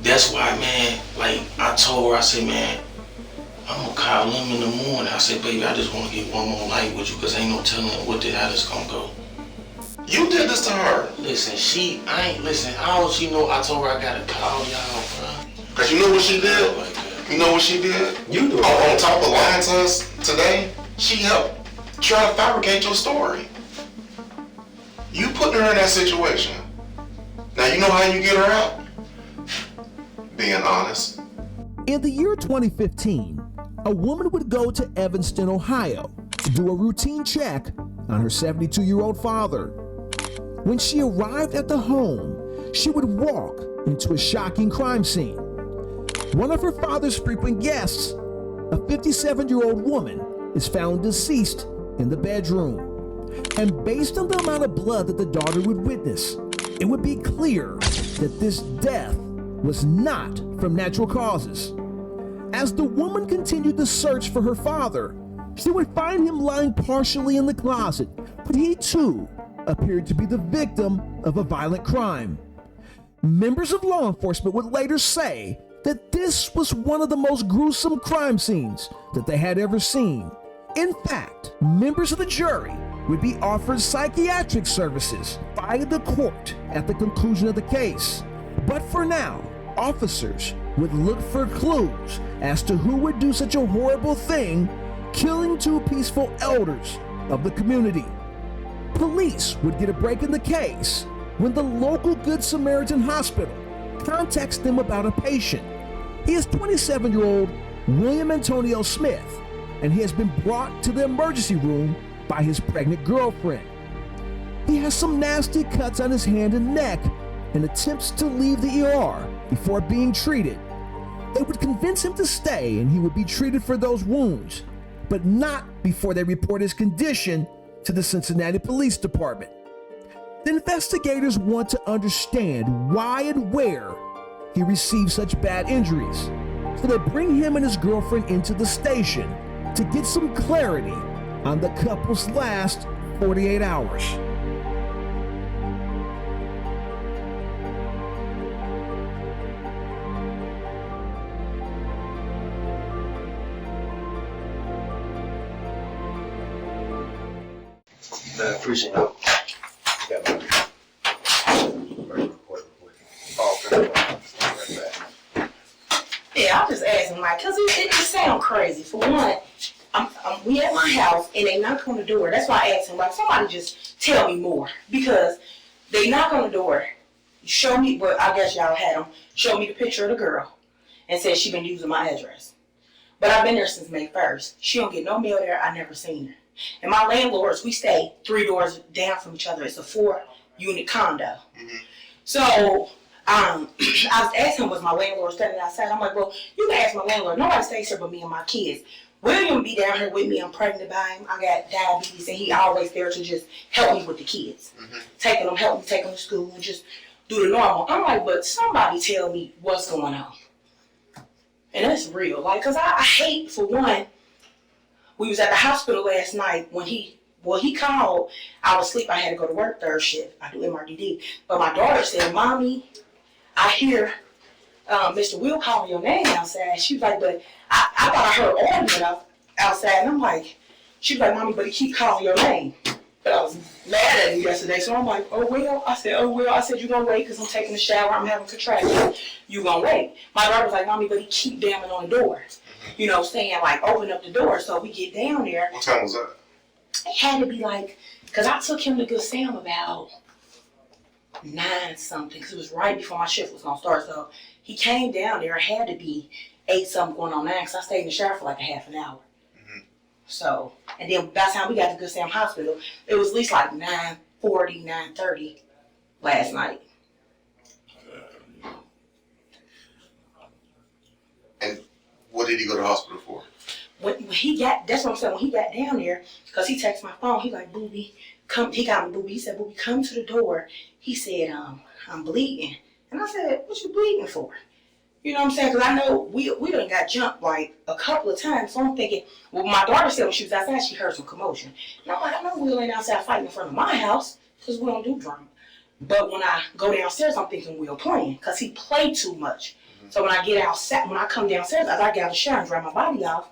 That's why, man, like, I told her, I said, man, I'm gonna call him in the morning. I said, baby, I just wanna get one more night with you, cause ain't no telling how this gonna go. You did this to her. Listen, all she know, I told her I gotta call y'all, bro. Cause you know what she did? Like that. You know what she did? You do. On top of lying to us today, she helped try to fabricate your story. You putting her in that situation. Now you know how you get her out? Being honest. In the year 2015, a woman would go to Evanston, Ohio to do a routine check on her 72-year-old father. When she arrived at the home, she would walk into a shocking crime scene. One of her father's frequent guests, a 57-year-old woman, is found deceased in the bedroom. And based on the amount of blood that the daughter would witness, it would be clear that this death was not from natural causes. As the woman continued the search for her father, she would find him lying partially in the closet, but he too appeared to be the victim of a violent crime. Members of law enforcement would later say that this was one of the most gruesome crime scenes that they had ever seen. In fact, members of the jury would be offered psychiatric services by the court at the conclusion of the case. But for now, officers would look for clues as to who would do such a horrible thing, killing two peaceful elders of the community. Police would get a break in the case when the local Good Samaritan hospital contacts them about a patient. He is 27-year-old William Antonio Smith, and he has been brought to the emergency room by his pregnant girlfriend. He has some nasty cuts on his hand and neck and attempts to leave the ER before being treated. They would convince him to stay and he would be treated for those wounds, but not before they report his condition to the Cincinatti Police Department. The investigators want to understand why and where he received such bad injuries, so they bring him and his girlfriend into the station to get some clarity on the couple's last 48 hours. I appreciate it. Got my Yeah, I just asking Mike, because it just sounds crazy. For one, we at my house and they knock on the door. That's why I asked him, like, somebody just tell me more. Because they knock on the door, show me, well, I guess y'all had them, show me the picture of the girl and said she been using my address. But I've been there since May 1st. She don't get no mail there. I never seen her. And my landlords, we stay 3 doors down from each other. It's a 4-unit condo. Mm-hmm. So I was asking him, was my landlord standing outside? I'm like, well, you can ask my landlord. Nobody stays here but me and my kids. William be down here with me. I'm pregnant by him. I got diabetes, and he always there to just help me with the kids. Mm-hmm. Help me take them to school, and just do the normal. I'm like, but somebody tell me what's going on. And that's real. Like, because I hate, for one, we was at the hospital last night when he called. I was asleep. I had to go to work third shift. I do MRDD. But my daughter said, Mommy, I hear Mr. Will calling your name outside. She was like, but I thought I heard argument outside. And I'm like, she was like, Mommy, but he keep calling your name. But I was mad at him yesterday. So I'm like, oh, well. I said, you gonna wait because I'm taking a shower. I'm having contractions. You gonna wait. My daughter was like, Mommy, but he keep damming on the door. You know, saying like, open up the door. So we get down there. What time was that? It had to be like, because I took him to Good Sam about 9 something, because it was right before my shift was going to start. So he came down there. It had to be 8 something going on 9, because I stayed in the shower for like a half an hour. Mm-hmm. So, and then by the time we got to Good Sam Hospital, it was at least like 9:40, 9:30 last night. And what did he go to the hospital for? That's what I'm saying, when he got down there, because he texted my phone, he like, Booby, come, he got me, Booby, he said, Booby, come to the door. He said, I'm bleeding. And I said, what you bleeding for? You know what I'm saying? Because I know we done got jumped like a couple of times, so I'm thinking, well, my daughter said when she was outside, she heard some commotion. And I'm like, I know Will ain't outside fighting in front of my house, because we don't do drama. But when I go downstairs, I'm thinking Will playing, because he played too much. So when I get outside, when I come downstairs, as I get out of the shower and dry my body off,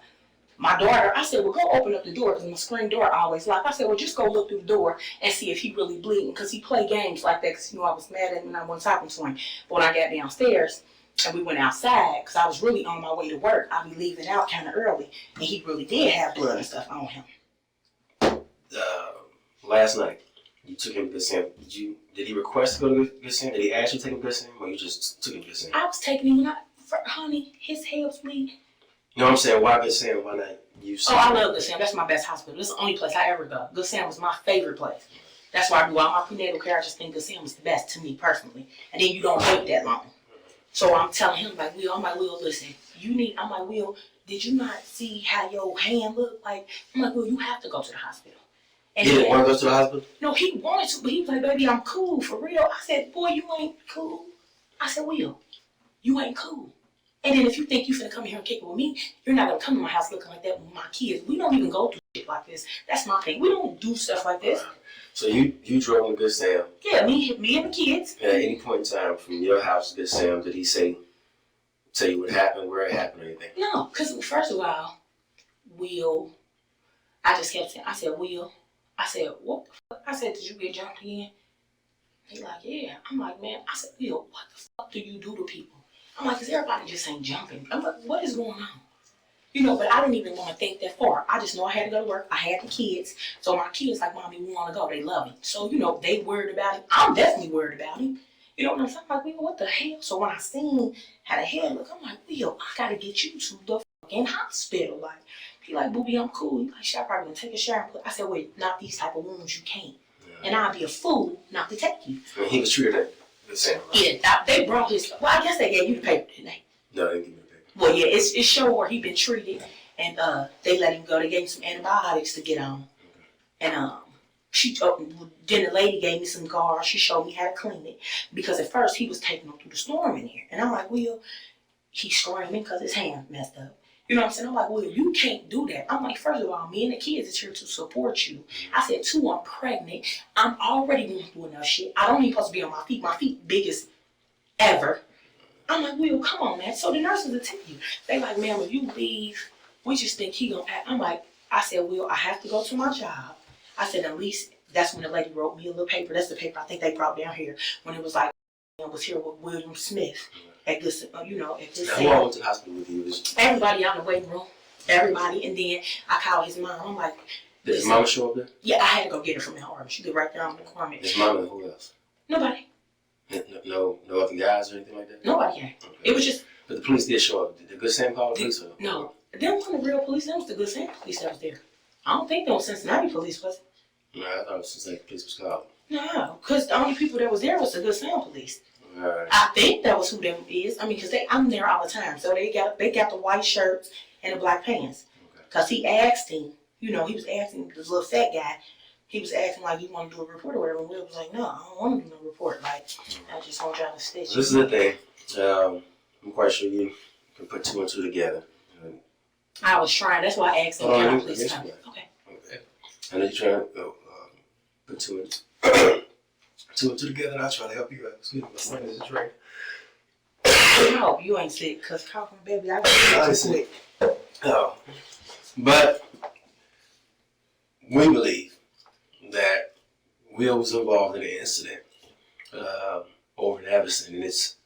my daughter, I said, well, go open up the door because my screen door always locked. I said, well, just go look through the door and see if he really bleeding because he played games like that because, you know, I was mad at him and I wasn't talking to him. But when I got downstairs and we went outside because I was really on my way to work, I'd be leaving out kind of early and he really did have blood and stuff on him. Last night, you took him to Good Sam. Did he request to go to Good Sam? Did he actually take him to Good Sam or you just took him to Good Sam? I was taking him honey, his head was bleeding. You know what I'm saying? Why Good Sam? Why not you? Oh, I love Good Sam. That's my best hospital. This is the only place I ever go. Good Sam was my favorite place. That's why I do all my prenatal care. I just think Good Sam was the best to me personally. And then you don't wait that long. So I'm telling him, like, Will, I'm like, Will, listen, I'm like, Will, did you not see how your hand looked? Like, I'm like, Will, you have to go to the hospital. And he didn't want to go to the hospital? No, he wanted to, but he was like, baby, I'm cool, for real. I said, boy, you ain't cool. I said, Will, you ain't cool. And then if you think you finna come here and kick it with me, you're not gonna come to my house looking like that with my kids. We don't even go through shit like this. That's my thing. We don't do stuff like this. So you drove him to Good Sam? Yeah, me and the kids. At any point in time from your house to Good Sam, did he tell you what happened, where it happened, or anything? No, because first of all, Will, I just kept saying, I said, Will, I said, what the fuck? I said, did you get jumped again? He like, yeah. I'm like, man, I said, Will, what the fuck do you do to people? I'm like, because everybody just ain't jumping. I'm like, what is going on? You know, but I didn't even want to think that far. I just know I had to go to work. I had the kids. So my kids like, Mommy, we want to go. They love him. So, you know, they worried about him. I'm definitely worried about him. You know what I'm saying? I'm like, Will, what the hell? So when I seen how the head look, I'm like, Will, I got to get you to the fucking hospital. Like, he like, Booby, I'm cool. He like, shit, I probably going to take a shower and put. I said, wait, not these type of wounds. You can't. Yeah. And I'd be a fool not to take you. I mean, he was treated at the same, right? Yeah, they brought his, well, I guess they gave you the paper, didn't they? No, they didn't give me the paper. Well, yeah, it showed where he been treated, and they let him go. They gave him some antibiotics to get on. And then the lady gave me some gauze. She showed me how to clean it. Because at first, he was taking them through the storm in here. And I'm like, Will, he's screaming because his hand messed up. You know what I'm saying? I'm like, Will, you can't do that. I'm like, first of all, me and the kids is here to support you. I said, 2, I'm pregnant. I'm already going through enough shit. I don't even supposed to be on my feet. My feet biggest ever. I'm like, Will, come on, man. So the nurses will tell you. They like, ma'am, if you leave, we just think he gonna act. I'm like, I said, Will, I have to go to my job. I said, at least that's when the lady wrote me a little paper. That's the paper I think they brought down here when it was like, I was here with William Smith. At this, you know, at this. Who all went to the hospital with you? Everybody out in the waiting room. Everybody, and then I called his mom. I'm like, did his mama show up there? Yeah, I had to go get her from the arm. She lived right there on the corner. His mama and who else? Nobody. No other guys or anything like that? Nobody came. Okay. It was just. But the police did show up. Did the Good Sam call the police? Or? No. Them wasn't the real police. Them was the Good Sam police that was there. I don't think them was Cincinatti police, was it? No, I thought it was Cincinnati police was called. No, because the only people that was there was the Good Sam police. Right. I think that was who them is. I mean, because I'm there all the time. So they got the white shirts and the black pants. Because he asked him, you know, he was asking this little fat guy, he was asking, like, you want to do a report or whatever? And Will was like, no, I don't want to do no report. Like, I just want y'all to stitch. This is the thing. I'm quite sure you can put 2 and 2 together. I was trying. That's why I asked him, can I please come? Okay. I know you're trying to put 2 and 2 together, and I'll try to help you out. Excuse me, my son is a drink. I hope you ain't sick, because coughing, baby, I got too quick. Oh. But we believe that Will was involved in an incident over in Evanston, and it's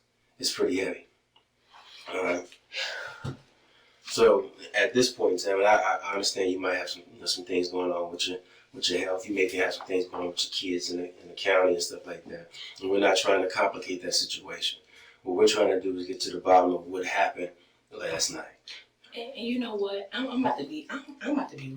pretty heavy. So at this point in time, and I understand you might have some things going on with your health. You maybe have some things going on with your kids in the county and stuff like that. And we're not trying to complicate that situation. What we're trying to do is get to the bottom of what happened last night. And you know what? I'm about to be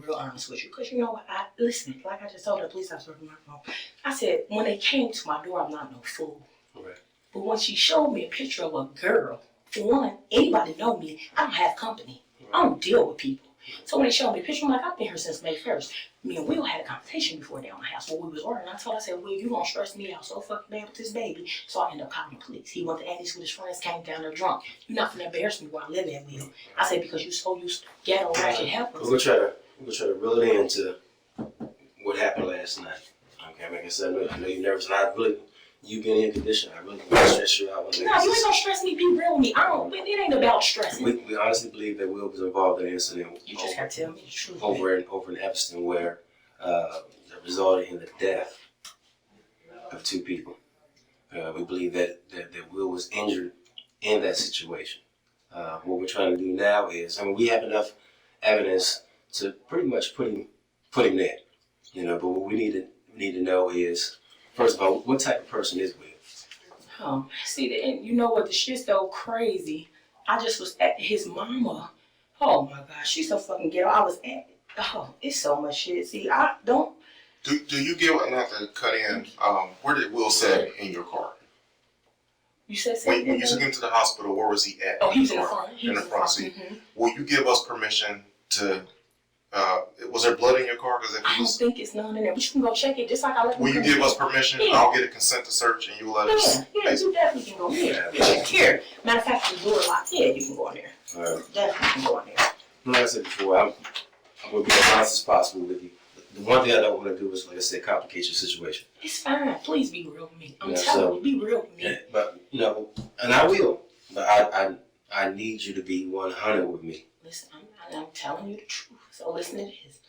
real honest with you, because you know what? Listen, like I just told the police officer on my phone. I said, when they came to my door, I'm not no fool. Right. But when she showed me a picture of a girl, for one, anybody know me, I don't have company. I don't deal with people. So when they showed me a picture, I'm like, I've been here since May 1st. Me and Will had a conversation before down the house when we was ordering. I said, Will, you gonna stress me out so fucking bad with this baby. So I ended up calling the police. He went to Andy's with his friends, came down there drunk. You're not gonna embarrass me where I live at, Will. I said, because you so used to ghetto ratchet helpers. We're gonna try to reel it into what happened last night. Okay, like I said, I know you're nervous, and I really you being in condition, I really want to stress you out. No, you ain't gonna stress me. Be real with me. It ain't about stressing. We honestly believe that Will was involved in an incident. You just gotta tell me the truth. Over in Evanston, where that resulted in the death of 2 people. We believe that Will was injured in that situation. What we're trying to do now is, we have enough evidence to pretty much put him there, but what we need to know is, first of all, what type of person is Will? See, and you know what? The shit's so crazy. I just was at his mama. Oh my gosh, she's so fucking ghetto. I was at. Oh, it's so much shit. See, I don't. Do you get what? Not to cut in. Where did Will sit in your car? You said when you took him to the hospital, where was he at? Oh, he was in the front. In the front seat. Mm-hmm. Will you give us permission to? Was there blood in your car? I don't think it's none in there, but you can go check it. Just like I let. Will you give us permission? Yeah. I'll get a consent to search, and you will let us. Yeah, you definitely can go here. Here, matter of fact, the door locked. Yeah, you can go in there. Definitely can go in there. Like I said before, I'm going to be as honest as possible with you. The one thing I don't want to do is, like I said, complicate your situation. It's fine. Please be real with me. I'm telling you, be real with me. Yeah, but, and I will. But I need you to be 100 with me. Listen, I'm telling you the truth. So listen to this.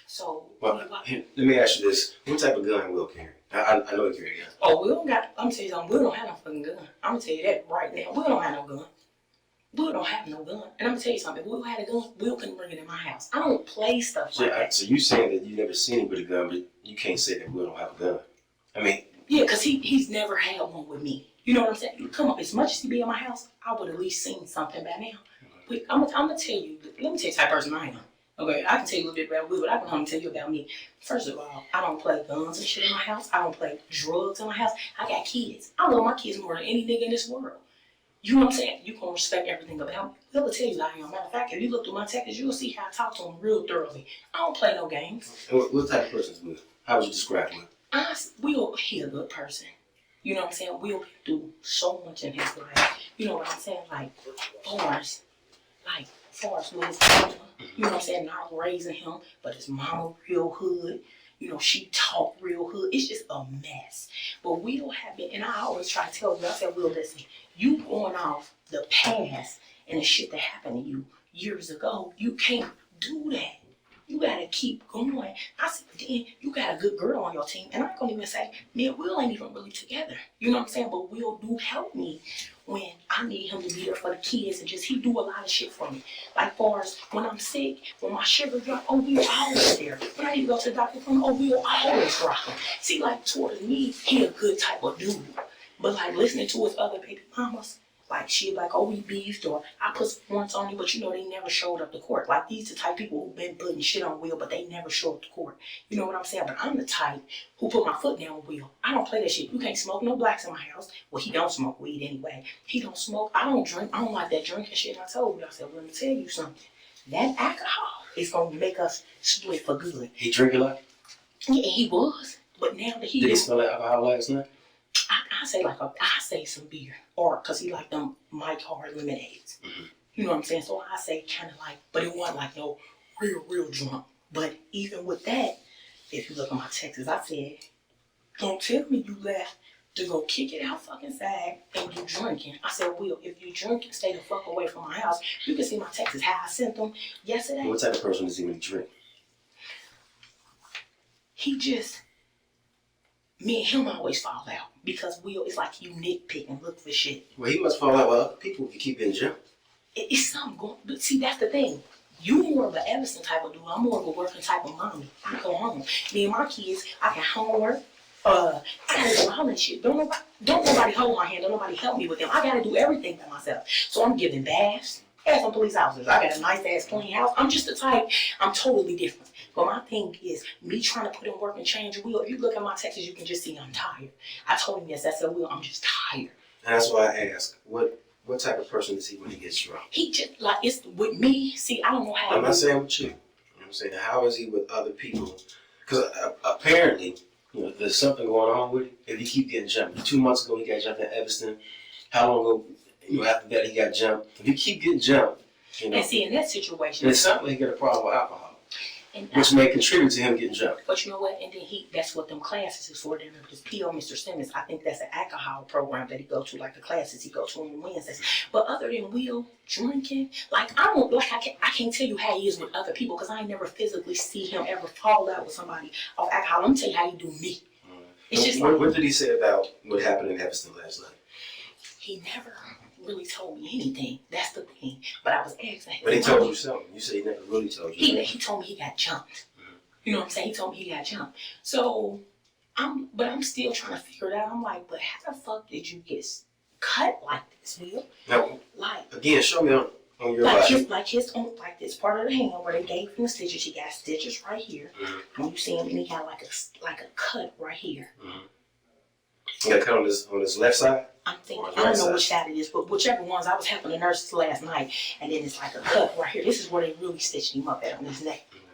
So, let me ask you this. What type of gun Will carry? I know he carry a gun. Oh, I'm going to tell you something. Will don't have no fucking gun. I'm going to tell you that right now. Will don't have no gun. Will don't have no gun. And I'm going to tell you something. If Will had a gun, Will couldn't bring it in my house. I don't play stuff like that. So you saying that you never seen him with a gun, but you can't say that Will don't have a gun. Yeah, because he's never had one with me. You know what I'm saying? Come on, as much as he be in my house, I would at least seen something by now. But I'm going to tell you, let me tell you the type of person I am. Okay, I can tell you a little bit about Will, but I can only tell you about me. First of all, I don't play guns and shit in my house. I don't play drugs in my house. I got kids. I love my kids more than any nigga in this world. You know what I'm saying? You can respect everything about me. Will will tell you that I am. Matter of fact, if you look through my texts, you'll see how I talk to him real thoroughly. I don't play no games. What type of person is Will? How would you describe Will? Will, he a good person. You know what I'm saying? Will do so much in his life. You know what I'm saying? Like, far as with his mama, you know what I'm saying? Not raising him, but his mama real hood. You know, she talk real hood. It's just a mess. But Will have been, and I always try to tell you, I said, Will, listen, you going off the past and the shit that happened to you years ago, you can't do that. You gotta keep going. I said, but then you got a good girl on your team, and I'm gonna even say, me and Will ain't even really together. You know what I'm saying? But Will do help me when I need him to be there for the kids, and he do a lot of shit for me. Like far as when I'm sick, when my sugar drop, oh, Will always there. When I need to go to the doctor, oh, Will always rocking. See, like towards me, he a good type of dude. But like listening to his other baby mamas, like she like, oh, we beefed, or I put some warrants on you, but you know they never showed up to court. Like these the type of people who've been putting shit on Will, but they never show up to court. You know what I'm saying? But I'm the type who put my foot down with Will. I don't play that shit. You can't smoke no blacks in my house. Well, he don't smoke weed anyway. He don't smoke. I don't drink. I don't like that drinking shit. And I told you, I said, well, let me tell you something. That alcohol is gonna make us split for good. He drink a lot? Yeah, he was. But now that he did he smell like alcohol last night? I say some beer, or cause he like them Mike Hard lemonades. Mm-hmm. You know what I'm saying? So I say kind of like, but it wasn't like no real drunk. But even with that, if you look at my texts, I said, don't tell me you left to go kick it out fucking side and you drinking. I said, Will, if you drinking, stay the fuck away from my house. You can see my texts, how I sent them yesterday. What type of person is he when he drink? He just, me and him always fall out because Will is like you nitpick and look for shit. Well, he must fall out with other people if you keep in jail. It's something going, but see, that's the thing. You more of an Evanston type of dude. I'm more of a working type of mommy. I go home. Me and my kids, I can homework. I gotta do all that shit. Don't nobody hold my hand. Don't nobody help me with them. I gotta do everything by myself. So I'm giving baths. Ask some police officers. I got a nice ass clean house. I'm just the type. I'm totally different. But my thing is me trying to put in work and change Will. If you look at my texts, you can just see I'm tired. I told him yes. I said, Will, I'm just tired. And that's why I asked, what type of person is he when he gets drunk? He just like it's with me. See, I don't know how. I'm not saying with you. I'm saying how is he with other people? Because apparently, there's something going on with him. If he keep getting jumped, 2 months ago he got jumped in Evanston. How long ago? After that he got jumped. If you keep getting jumped, and see in that situation, it's something he got a problem with alcohol. which may contribute to him getting jumped. But you know what? And then that's what them classes is for. Then this P.O. Mr. Simmons, I think that's an alcohol program that he go to, like the classes he go to on Wednesdays. But other than Will drinking, like I can't tell you how he is with other people because I ain't never physically see him ever fall out with somebody off alcohol. Let me tell you how he do me. It's just what did he say about what happened in Evanston last night? He never really told me anything. That's the thing. But I was asking him. But he told you something. You said he never really told you. He told me he got jumped. You know what I'm saying? He told me he got jumped. So I'm still trying to figure it out. I'm like, but how the fuck did you get cut like this, Will? Now, like again, show me on your body. Like this part of the hand where they gave him the stitches. He got stitches right here. Mm-hmm. When you see him, and he got like a cut right here. Mm-hmm. He got a cut on his left side? I'm thinking, I don't know which side it is, but whichever ones. I was helping the nurses last night, and then it's like a cut right here. This is where they really stitched him up at on his neck. Mm-hmm.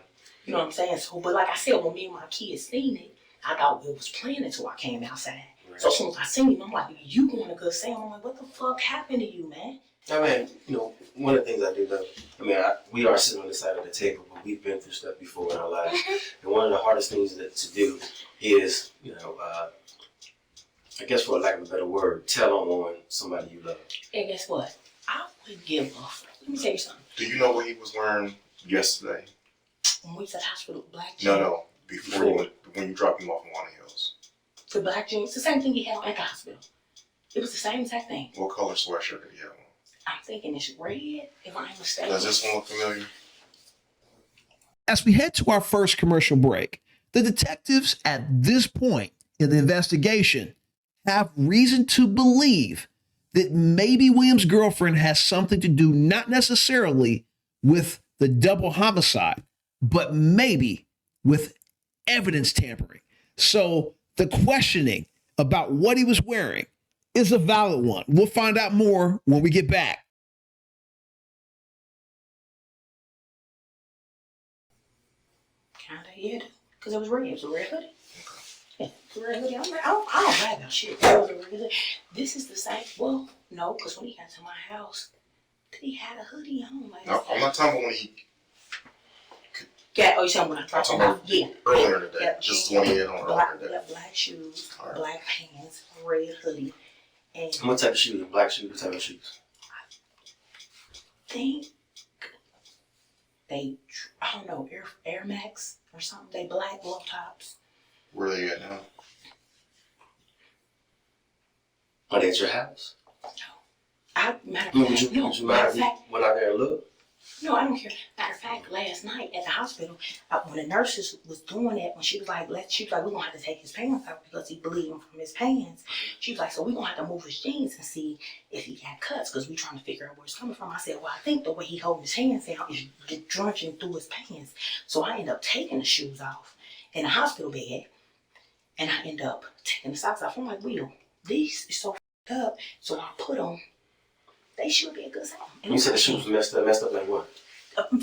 You know what I'm saying? So, but like I said, when me and my kids seen it, I thought it was playing until I came outside. Right. So as soon as I seen him, I'm like, you going to good Sam? I'm like, what the fuck happened to you, man? I mean, one of the things I do know, we are sitting on the side of the table, but we've been through stuff before in our lives. And one of the hardest things to do is, I guess for lack of a better word, tell on somebody you love. And guess what? I would give a fuck. Let me tell you something. Do you know what he was wearing yesterday? When we was at the hospital, black jeans. No. Before when you dropped him off in Walnut Hills. The black jeans, the same thing he had on at the hospital. It was the same exact thing. What color sweatshirt did he have on? I'm thinking it's red, if I'm mistaken. Does this one look familiar? As we head to our first commercial break, the detectives at this point in the investigation have reason to believe that maybe William's girlfriend has something to do, not necessarily with the double homicide, but maybe with evidence tampering. So the questioning about what he was wearing is a valid one. We'll find out more when we get back. Kinda, yeah, because it was red. It was a red hoodie. Yeah, it's a red hoodie. I'm like, I don't lie about shit. It was a red hoodie. This is the same. Well, no, because when he got to my house, he had a hoodie on. Like, No, I'm not talking about when he. Yeah, oh, you talking when I dropped him off? Yeah. Earlier today. Yep. Just when he had on earlier today. Black shoes, Right. black pants, red hoodie, and What type of shoes? Black shoes? What type of shoes? I think they, I don't know, Air Max or something. They black low tops. Where are they at now? Are they at your house? Matter of Would fact, you mind if you went out there and looked? No, I don't care. Matter of fact, last night at the hospital, when the nurses was doing that, when she was like, we're gonna have to take his pants out because he bleeding from his pants. She was like, so we're gonna have to move his jeans and see if he got cuts because we're trying to figure out where it's coming from. I said, well, I think the way he holding his hands down is drenching through his pants. So I end up taking the shoes off in a hospital bed, and I end up taking the socks off. I'm like, Will, these is so f***ed up, so I put them. They should be a good sound. You said the shoes were messed up like what?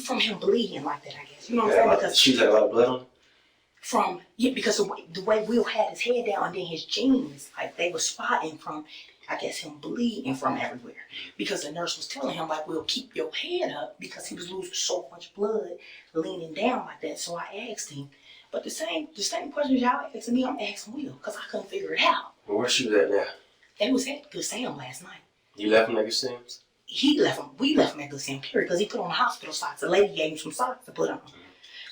From him bleeding like that, I guess. You know what I'm saying? Because the shoes had a lot of blood on them? Because the way Will had his head down and then his jeans, like they were spotting from, I guess, him bleeding from everywhere. Because the nurse was telling him, like, Will, keep your head up because he was losing so much blood leaning down like that. So I asked him. But the same questions y'all asking me, I'm asking Will because I couldn't figure it out. Well, where's the shoes at now? They was at Good Sam last night. You left them like your Sims? We left him at Good Sam, period, because he put on hospital socks. The lady gave him some socks to put on.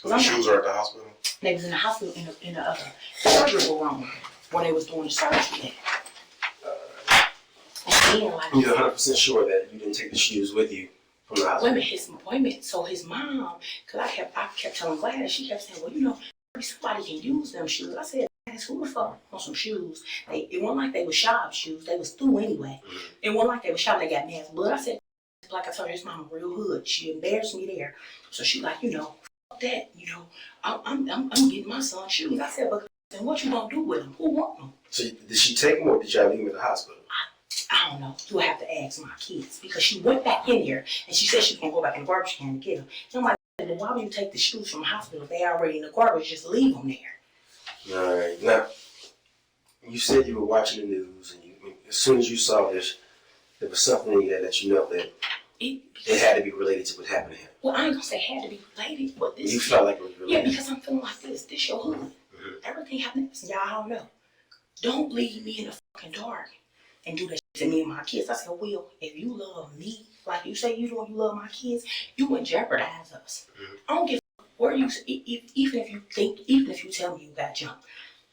So the shoes are at the hospital? They was in the hospital in the surgical room when they was doing the surgery. And then, like, You're 100% sure that you didn't take the shoes with you from the hospital? women, his appointment. So his mom, because I kept telling Gladys, she kept saying, well, somebody can use them shoes. I said, who the fuck on some shoes? It wasn't like they were shop shoes. They was through anyway. It wasn't like they were shop. They got mass blood. I said, like I told her, his mama real hood. She embarrassed me there. So she like, fuck that. I'm getting my son shoes. I said, but then what you gonna do with them? Who want them? So did she take them or did y'all leave them at the hospital? I don't know. You have to ask my kids because she went back in there and she said she was gonna go back in the garbage can to get them. And I'm like, then why would you take the shoes from the hospital if they already in the garbage? Just leave them there. All right. Now, you said you were watching the news, and as soon as you saw this, there was something in you that you know that It had to be related to what happened to him. Well, I ain't gonna say had to be related, but this. You felt like it was related. Yeah, because I'm feeling like this. This your hood. Mm-hmm. Everything happens. Y'all don't know. Don't leave me in the fucking dark and do that shit to me and my kids. I said, Will, if you love me like you say you do and you love my kids, you wouldn't jeopardize us. Mm-hmm. I don't give a fuck where you, even if you tell me you got jumped,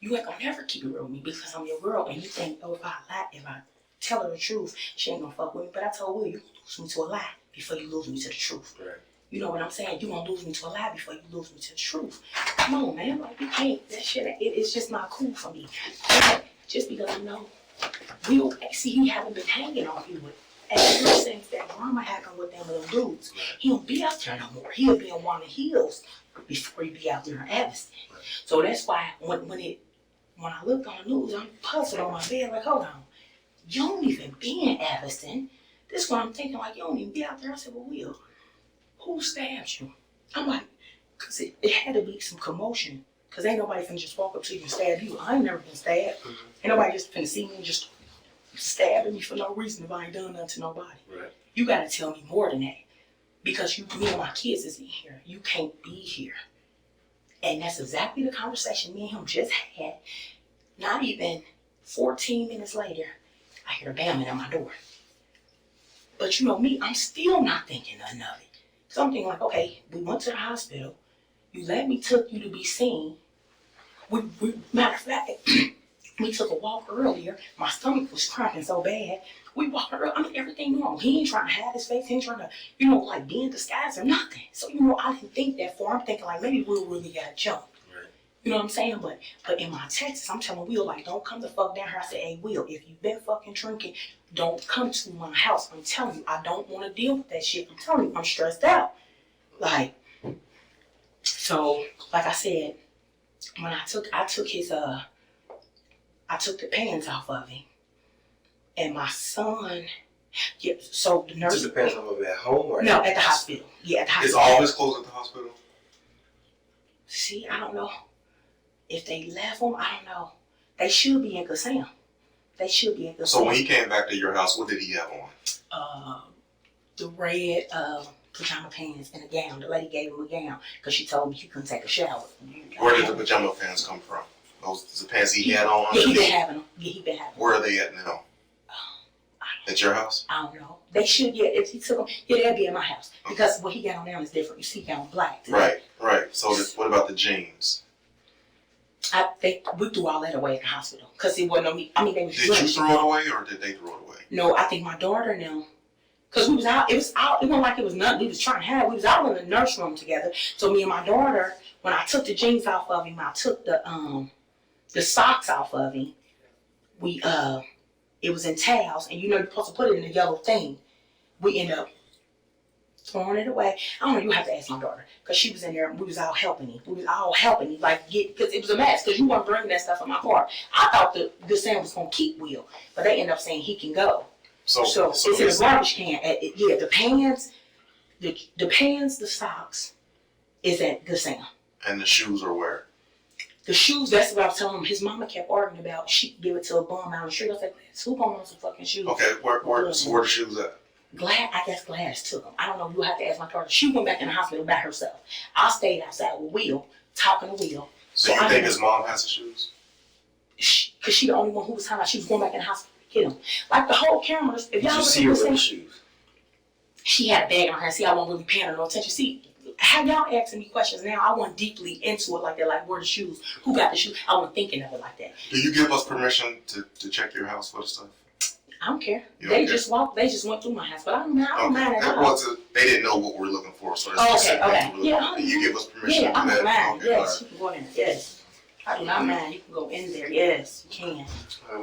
you ain't gonna never keep it real with me because I'm your girl and you think, oh, if I tell her the truth, she ain't gonna fuck with me. But I told Will, you gonna lose me to a lie before you lose me to the truth. Right. You know what I'm saying? You gonna lose me to a lie before you lose me to the truth. Come on, man. Like, you can't. That shit, it's just not cool for me. Just because I know Will, see, he haven't been hanging on you with ever since that drama happened with them little dudes. He don't be out there no more. He'll be on one of the hills before he be out there in Evanston. So that's why when I looked on the news, I'm puzzled on my bed, like, hold on. You don't even be in Evanston. This is what I'm thinking, like, you don't even be out there. I said, well, Will, who stabbed you? I'm like, because it had to be some commotion. Because ain't nobody finna just walk up to you and stab you. I ain't never been stabbed. Mm-hmm. Ain't nobody just finna see me and just stabbing me for no reason if I ain't done nothing to nobody. Right. You gotta tell me more than that. Because me and my kids is in here. You can't be here. And that's exactly the conversation me and him just had. Not even 14 minutes later, I hear a banging at my door. But you know me, I'm still not thinking nothing of it. So I'm thinking like, okay, we went to the hospital. You let me took you to be seen. Matter of fact, we took a walk earlier. My stomach was cramping so bad. We walked earlier. I mean, everything normal. He ain't trying to hide his face. He ain't trying to, like be in disguise or nothing. So, I didn't think that far. I'm thinking like maybe Will really got jumped. Right. You know what I'm saying? But in my texts, I'm telling Will, like, don't come the fuck down here. I said, hey, Will, if you've been fucking drinking, don't come to my house. I'm telling you, I don't want to deal with that shit. I'm telling you, I'm stressed out. Like, so, like I said, when I took the pants off of him, and my son, so the nurse. Took the pants off of him at home or no, at the hospital. Yeah, at the hospital. Is all his clothes at the hospital? See, I don't know if they left them. I don't know. They should be in good sound. They should be in good sound. So when he came back to your house, what did he have on? The red pajama pants and a gown. The lady gave him a gown because she told me he couldn't take a shower. Where did the pajama pants come from? Those the pants he had on? Yeah, he been having them. Yeah, he been having them. Where are they at now? At your house? I don't know. They should, yeah, if he took them, yeah, they'll be at my house. Because what he got on now is different. You see, he got on black today. Right. So what about the jeans? We threw all that away at the hospital. Because it wasn't on me. I mean, they was Did you throw it away or did they throw it away? No, I think my daughter knew. Because we was out, it wasn't like it was nothing we was trying to have. We was out in the nurse room together. So me and my daughter, when I took the jeans off of him, I took the socks off of him. It was in towels, and you're supposed to put it in a yellow thing. We end up throwing it away. I don't know, you have to ask my daughter, because she was in there, and we was all helping him. Like, because it was a mess, because you weren't bringing that stuff in my car. I thought the Sam was going to keep Will, but they ended up saying he can go. So it's in a garbage can. The pants, the socks is at Good Sam. And the shoes are where? The shoes, that's what I was telling him. His mama kept arguing about she give it to a bum out on the street. I was like, who gonna want some fucking shoes? Okay, where the shoes at? I guess Gladys took them. I don't know. You'll have to ask my daughter. She went back in the hospital by herself. I stayed outside with Will, talking to Will. So you think his mom has the shoes? Because she the only one who was talking about she was going back in the hospital to get them. Like the whole cameras. If y'all Did you see her with the shoes? She had a bag on her. See, I wasn't really paying her no attention. See, how y'all asking me questions now, I wasn't deeply into it like that. Like, where the shoes? Who got the shoes? I wasn't thinking of it like that. Do you give us permission to check your house for the stuff? I don't care. They just went through my house, but I don't mind at all. They didn't know what we're looking for, so okay. Yeah, you give us permission to do that? Yeah, I don't mind. Okay, Yes, you can go in there. Yes. I do not mind. You can go in there. Yes, you can.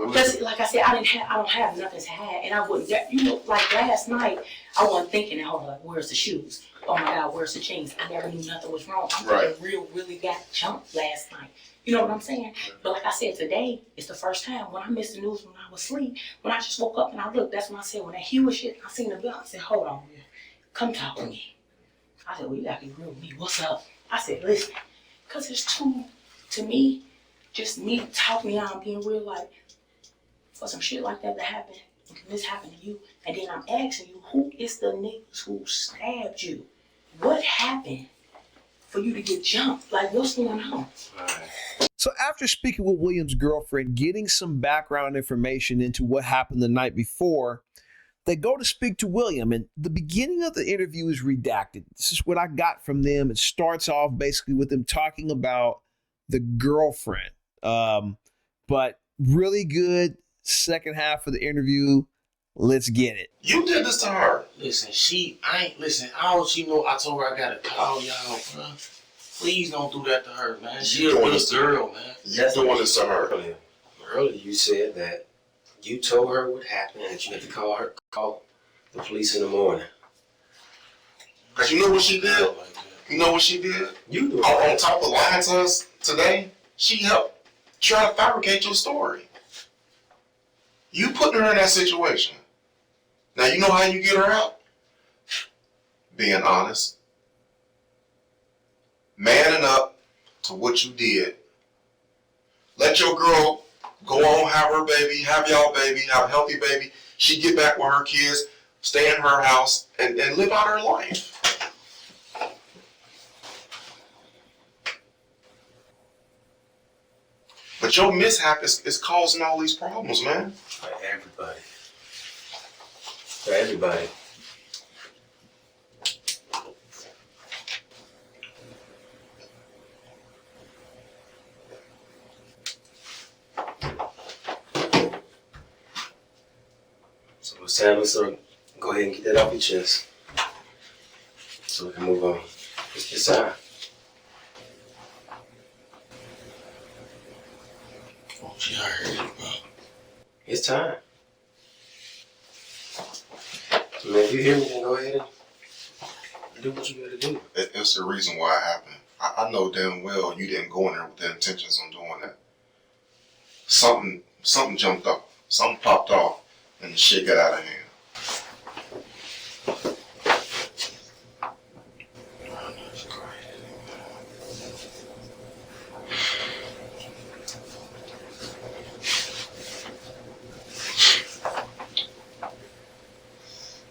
Because, like I said, I don't have nothing to hide, and I wouldn't. Like last night, I wasn't thinking, hold on, like, where's the shoes? Oh my God, where's the jeans? I never knew nothing was wrong. I'm thinking really got jumped last night. You know what I'm saying? But like I said, today is the first time when I missed the news when I was asleep. When I just woke up and I looked, that's when I said, when that huge shit, I seen the bill. I said, hold on, man. Come talk to me. I said, well, you gotta be real with me. What's up? I said, listen, because it's too, to me, just me talking out and being real, like, for some shit like that to happen this happened to you, and then I'm asking you, who is the niggas who stabbed you? What happened for you to get jumped? Like, what's going on? So after speaking with William's girlfriend, getting some background information into what happened the night before, they go to speak to William, and the beginning of the interview is redacted. This is what I got from them. It starts off basically with them talking about the girlfriend. But really good second half of the interview. Let's get it. You did this to her. Listen, all she know, I told her I gotta call y'all, bro. Please don't do that to her, man. She a good girl, man. You're doing this to her. Earlier you said that you told her what happened and that you had to call the police in the morning. Cause you know what she did? You know what she did? You do. On top of lying to us today, she helped try to fabricate your story. You putting her in that situation. Now you know how you get her out? Being honest. Manning up to what you did. Let your girl go on, have her baby, have y'all baby, have a healthy baby. She get back with her kids, stay in her house, and live out her life. But your mishap is causing all these problems, man. For everybody. For everybody. So it's time to go ahead and get that off your chest. So we can move on. It's time. Oh, she heard it, bro. It's time. So man, if you hear me, then go ahead and do what you gotta do. It's the reason why it happened. I know damn well you didn't go in there with the intentions on doing that. Something jumped off. Something popped off, and the shit got out of hand.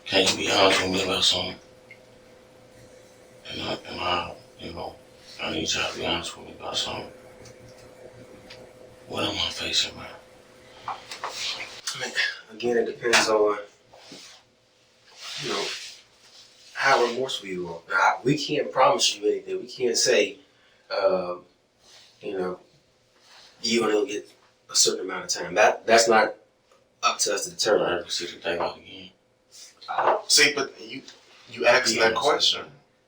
Can you be honest with me about something? And I need y'all to be honest with me about something. What am I facing, man? I mean, again, it depends on, how remorseful you are. Now, we can't promise you anything. We can't say, you only get a certain amount of time. That's not up to us to determine. I ever see the day out again. See, but you asking that question.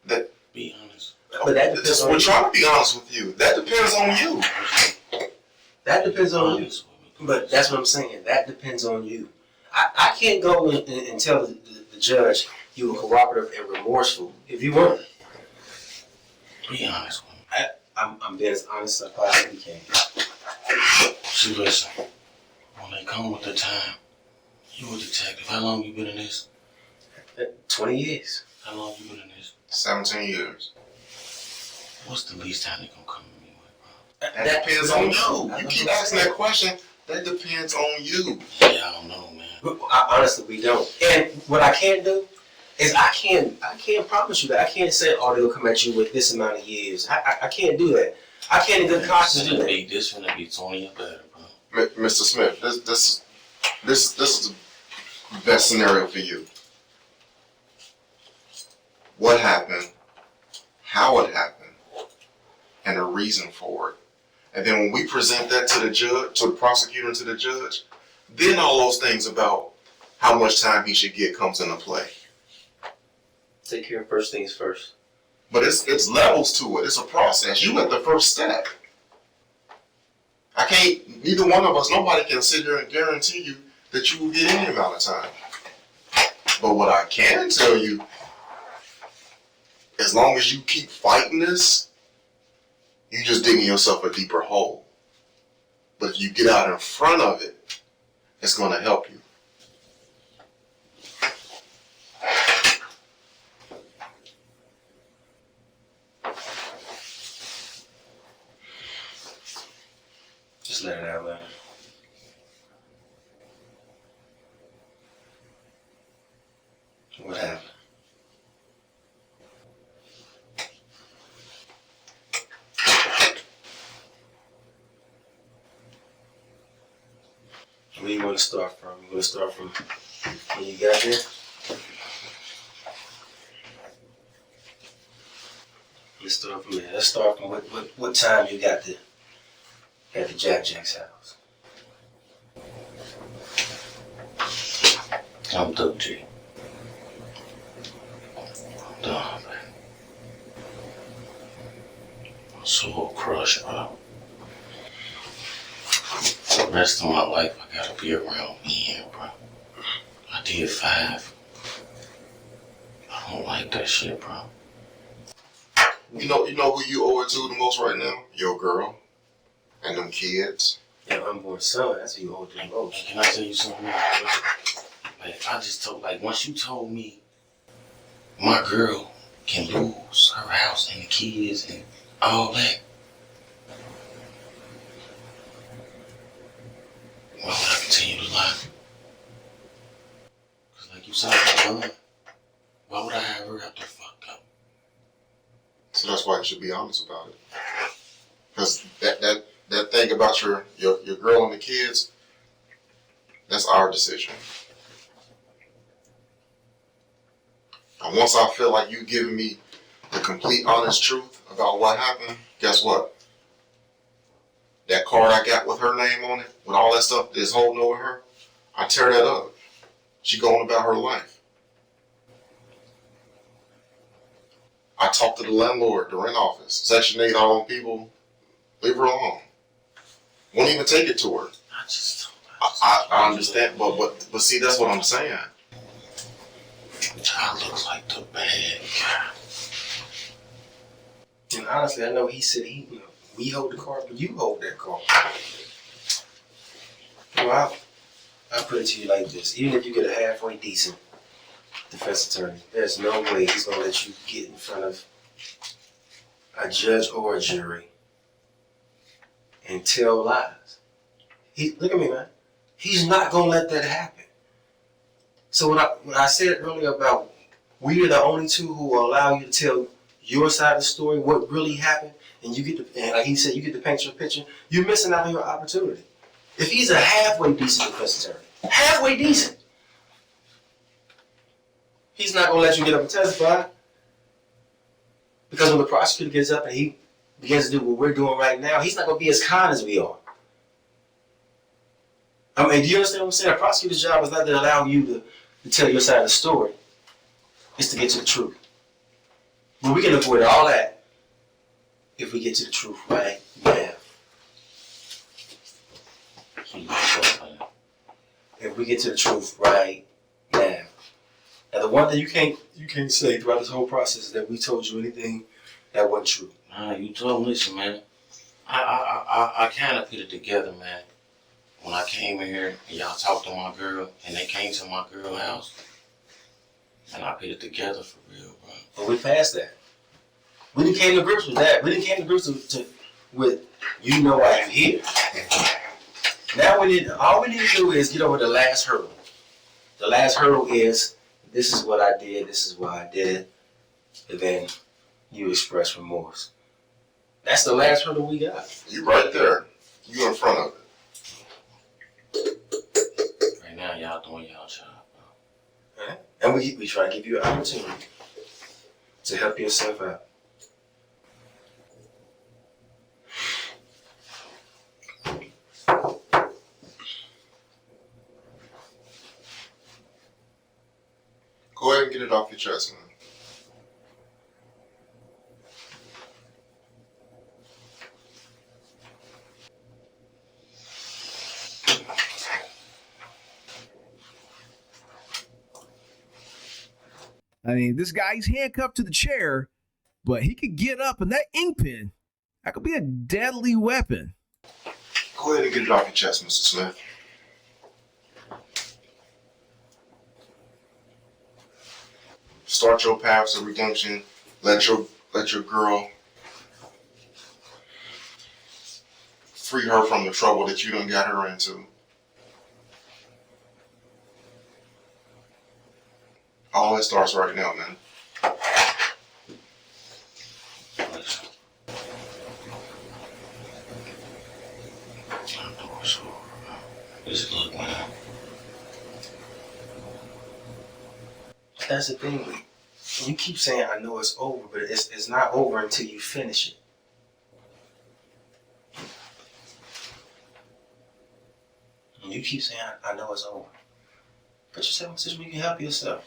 That Be honest. But that depends on we're you. trying to be honest with you. That depends on you. That depends on you. Honest with me. But that's what I'm saying. That depends on you. I can't go and tell the judge you were cooperative and remorseful if you weren't. Be honest with me. I'm being as honest as I possibly can. See, listen. When they come with the time, you a detective. How long you been in this? 20 years. How long you been in this? 17 years. What's the least time they gonna come to me with, bro? That depends on you. You keep asking that question. That depends on you. Yeah, I don't know, man. Honestly, we don't. And what I can't do is I can't promise you that. I can't say, oh, they'll come at you with this amount of years. I can't do that. I can't in good conscience do that. This finna be 20 or better, bro. Mr. Smith, this is the best scenario for you. What happened, how it happened, and the reason for it. And then when we present that to the judge, to the prosecutor and to the judge, then all those things about how much time he should get comes into play. Take care of first things first. But it's levels to it. It's a process. You at the first step. Neither one of us, nobody can sit here and guarantee you that you will get any amount of time. But what I can tell you, as long as you keep fighting this, you just digging yourself a deeper hole. But if you get out in front of it, it's going to help you. Just let it out, man. Where you want to start from? You want to start from when you got there? Let's start from there. Let's start from what time you got there at the Jack's house. I'm through, G. I'm done, man. I'm so crushed, bro. The rest of my life, I gotta be around men, bro. I did 5. I don't like that shit, bro. You know who you owe it to the most right now? Your girl and them kids. Your unborn son, that's who you hold the most. Can I tell you something? Like, I just told, like, once you told me my girl can lose her house and the kids and all that, why would I continue to lie? Because like you said, I'm done. Why would I have her out there fucked up? So that's why you should be honest about it. Because that thing about your girl and the kids, that's our decision. And once I feel like you giving me the complete honest truth about what happened, guess what? That card I got with her name on it, with all that stuff that's holding over her, I tear that up. She going about her life. I talked to the landlord, the rent office, Section 8, all them people, leave her alone. Won't even take it to her. I understand, but see, that's what I'm saying. I look like the bad guy. And honestly, I know he said we hold the card, but you hold that card. Well, I'll put it to you like this. Even if you get a halfway decent defense attorney, there's no way he's going to let you get in front of a judge or a jury and tell lies. Look at me, man. He's not going to let that happen. So when I said earlier about we are the only two who will allow you to tell your side of the story, what really happened, and you get to, and like he said, you get to paint your picture, you're missing out on your opportunity. If he's a halfway decent defense attorney, halfway decent, he's not going to let you get up and testify. Because when the prosecutor gets up and he begins to do what we're doing right now, he's not going to be as kind as we are. I mean, do you understand what I'm saying? A prosecutor's job is not to allow you to tell your side of the story. It's to get to the truth. But we can avoid all that if we get to the truth right now. If we get to the truth right now. Now, the one thing you can't say throughout this whole process is that we told you anything that wasn't true. Nah, you told me, listen, man. I kind of put it together, man. When I came in here and y'all talked to my girl and they came to my girl's house, and I put it together for real, bro. But we passed that. We didn't came to grips with that. We didn't came to grips with you know why you're here. Now all we need to do is get over the last hurdle. The last hurdle is, this is what I did, this is why I did it, and then you express remorse. That's the last hurdle we got. You right there. You in front of it. Right now, y'all doing y'all job, bro. Right? And we try to give you an opportunity to help yourself out. Go ahead and get it off your chest, man. I mean, this guy's handcuffed to the chair, but he could get up, and that ink pen, that could be a deadly weapon. Go ahead and get it off your chest, Mr. Smith. Start your paths of redemption. Let your girl free her from the trouble that you done got her into. All that starts right now, man. Listen. I'm doing so, bro. Just look, man. That's the thing. You keep saying, I know it's over, but it's not over until you finish it. And you keep saying, I know it's over. Put yourself in a position where you can help yourself.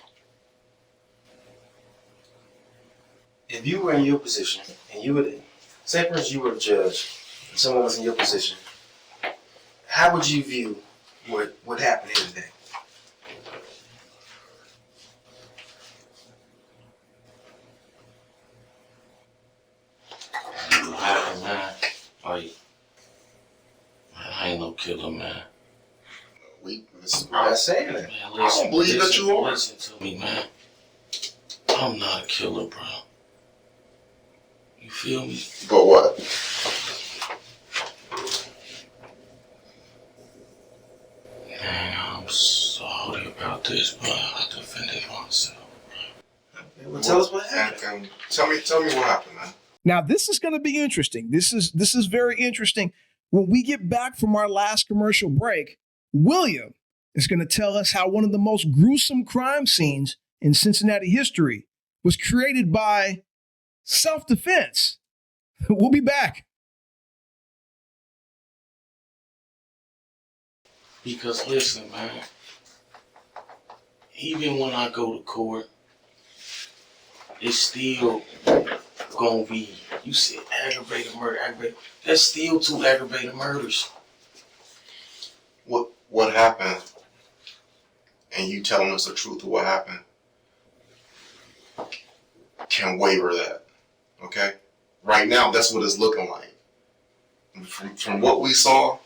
If you were in your position, and you would, say for instance you were a judge, and someone was in your position, how would you view what happened here today? What happened, man? Like, man, I ain't no killer, man. I'm not saying that. Man, I don't believe that you are. Listen to me, man. I'm not a killer, bro. You feel me? But what? Man, I'm sorry about this, but I defended myself. Okay, well, tell us what happened. And tell me what happened, man. Now, this is going to be interesting. This is very interesting. When we get back from our last commercial break, William is going to tell us how one of the most gruesome crime scenes in Cincinnati history was created by self-defense. We'll be back. Because listen, man, even when I go to court, it's still gonna be, you said aggravated murder, that's still 2 aggravated murders. What happened? And you telling us the truth of what happened can waiver that, okay? Right now, that's what it's looking like. From what we saw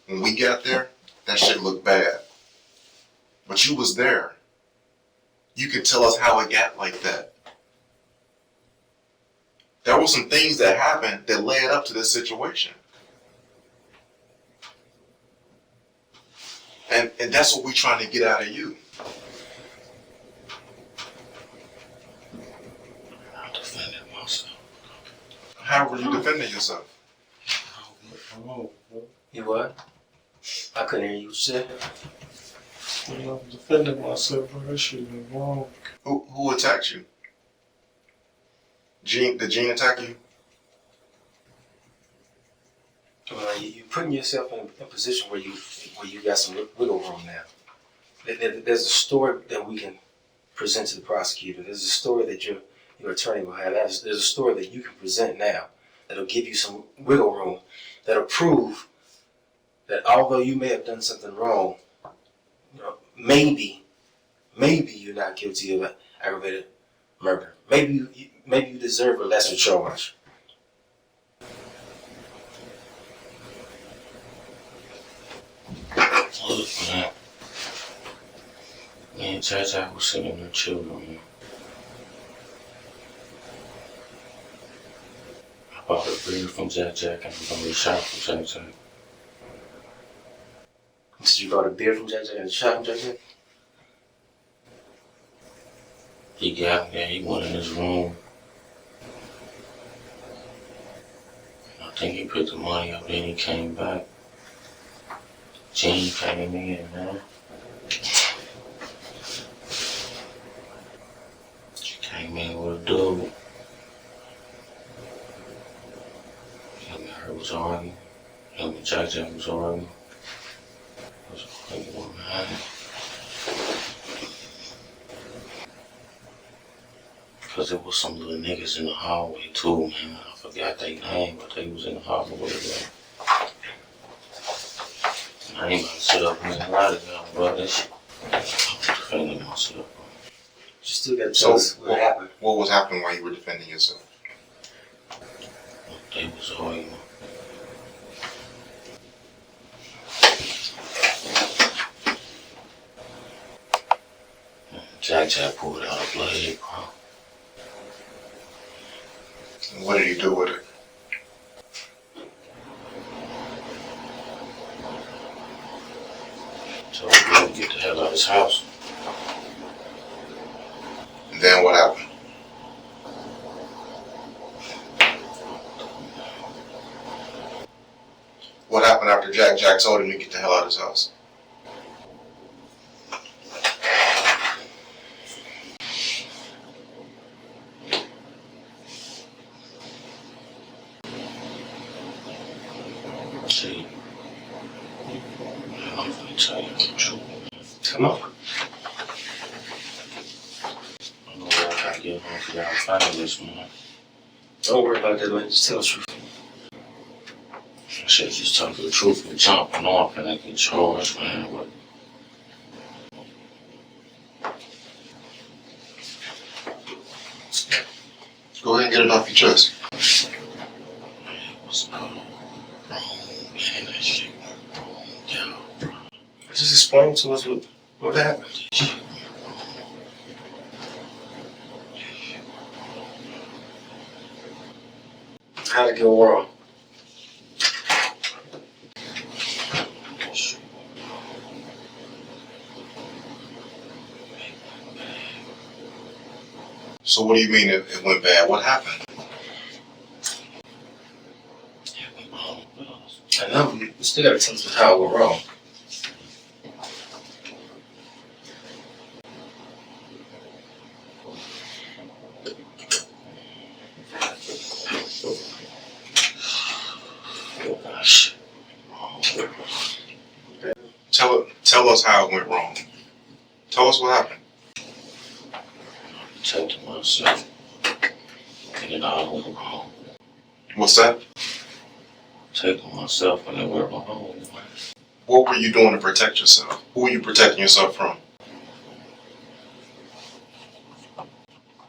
when we got there, that shit looked bad. But you was there. You can tell us how it got like that. There were some things that happened that led up to this situation. And that's what we're trying to get out of you. I defended myself. How were you defending yourself? You what? I couldn't hear you say. I'm defending myself, bro. That shit was wrong. Who attacked you? Did Gene attack you? You're putting yourself in a position where you got some wiggle room now. There's a story that we can present to the prosecutor. There's a story that your attorney will have. There's a story that you can present now that'll give you some wiggle room, that'll prove that although you may have done something wrong, maybe you're not guilty of aggravated murder. Maybe you deserve a lesser charge. Look, man. Me and Jack was sitting there chilling, man. I bought a beer from Jack and I'm gonna be shot from Jack. Did you bought a beer from Jack and a shot from Jack? He got me there, he went in his room. I think he put the money up, then he came back. Gene came in, man. She came in with a dude. Him and her was arguing. Him and Jack was arguing. It was a great one, man. Because there was some little niggas in the hallway too, man. I forgot their name, but they was in the hallway with I ain't about to sit up and lie to y'all, bro. That shit, I was defending myself, bro. You still got to tell us what happened. What was happening while you were defending yourself? They was arguing. Jack pulled out a blade, bro. And what did he do with it? Told him to get the hell out of his house. And then what happened? What happened after Jack told him to get the hell out of his house? See, I'm gonna tell you the truth. Come on. I know what I gotta get home for y'all families, man. Don't worry about that, man. Just tell the truth. I should just tell you the truth and jumping off and I get charged, man. But Go ahead and get it off your chest. it was wrong, man. That shit went wrong, down, bro. Just explain to us what happened. How'd it go wrong? So what do you mean it went bad? What happened? It went wrong, bro. I know, you still gotta tell us how it went wrong. Gosh, Tell us how it went wrong. Tell us what happened. protecting myself. And it all went wrong. What's that? Protecting myself when it went wrong, man. What were you doing to protect yourself? Who were you protecting yourself from?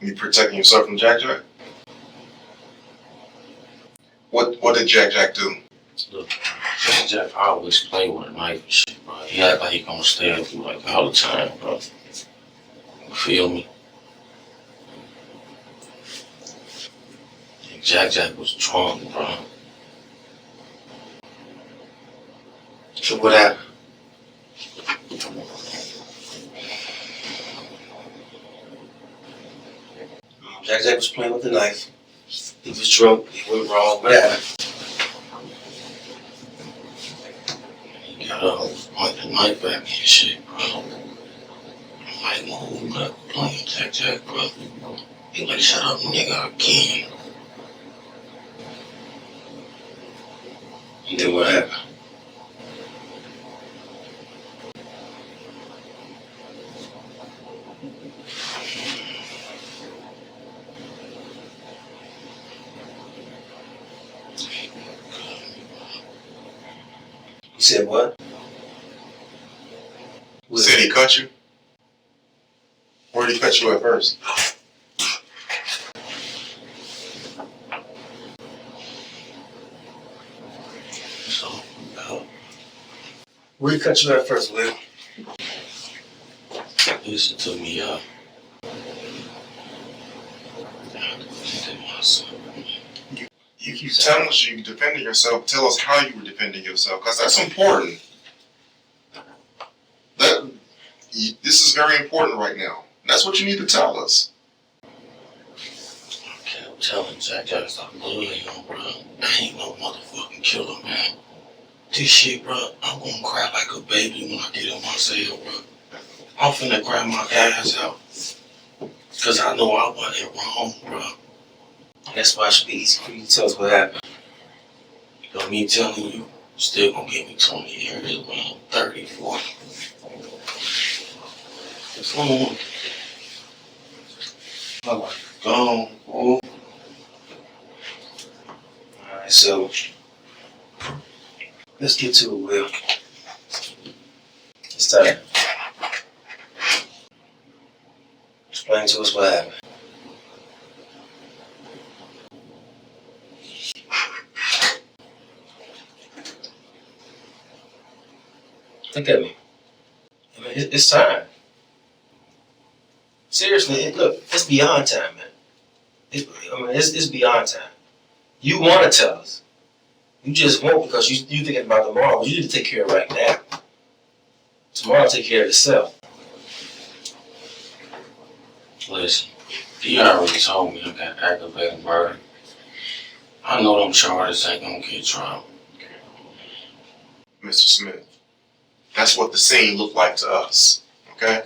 You protecting yourself from Jack Jack? What did Jack Jack do? Look, Jack Jack always play with a knife and shit, bro. He act like he gonna stab you like all the time, bro. You feel me? And Jack Jack was drunk, bro. So what happened? Jack Jack was playing with the knife. He was drunk. He went wrong. What happened? He got up, pointed the knife at me and shit, bro. I'm like, move up, playing Jack Jack, bro. He like, shut up, nigga, again. And then what happened? You said what? Said he cut you? Where did he cut you at first? So, Where you cut you at first, Will? listen to me, I defended myself. You keep telling us you defended yourself. Tell us how you were defending yourself, because that's important. This is very important right now. That's what you need to tell us. I kept telling Jack Jack stop bullying him, bro. I ain't no motherfucking killer, man. This shit, bro, I'm gonna cry like a baby when I get in my cell, bro. I'm finna cry my eyes out. Cause I know I wasn't wrong, bro. That's why it should be easy for you to tell us what happened. But me telling you, still gonna give me 20 years when I'm 30, 40. It's on. My life gone, bro. Alright, so let's get to it, Will. It's time. Explain to us what happened. Look at me. I mean, it's time. Seriously, look, it's beyond time, man. It's beyond time. You want to tell us. You just won't because you thinking about tomorrow. But you need to take care of right now. Tomorrow, take care of yourself. Listen, he already told me I got aggravated murder. I know them charges ain't gonna get dropped. Mr. Smith, that's what the scene looked like to us, okay?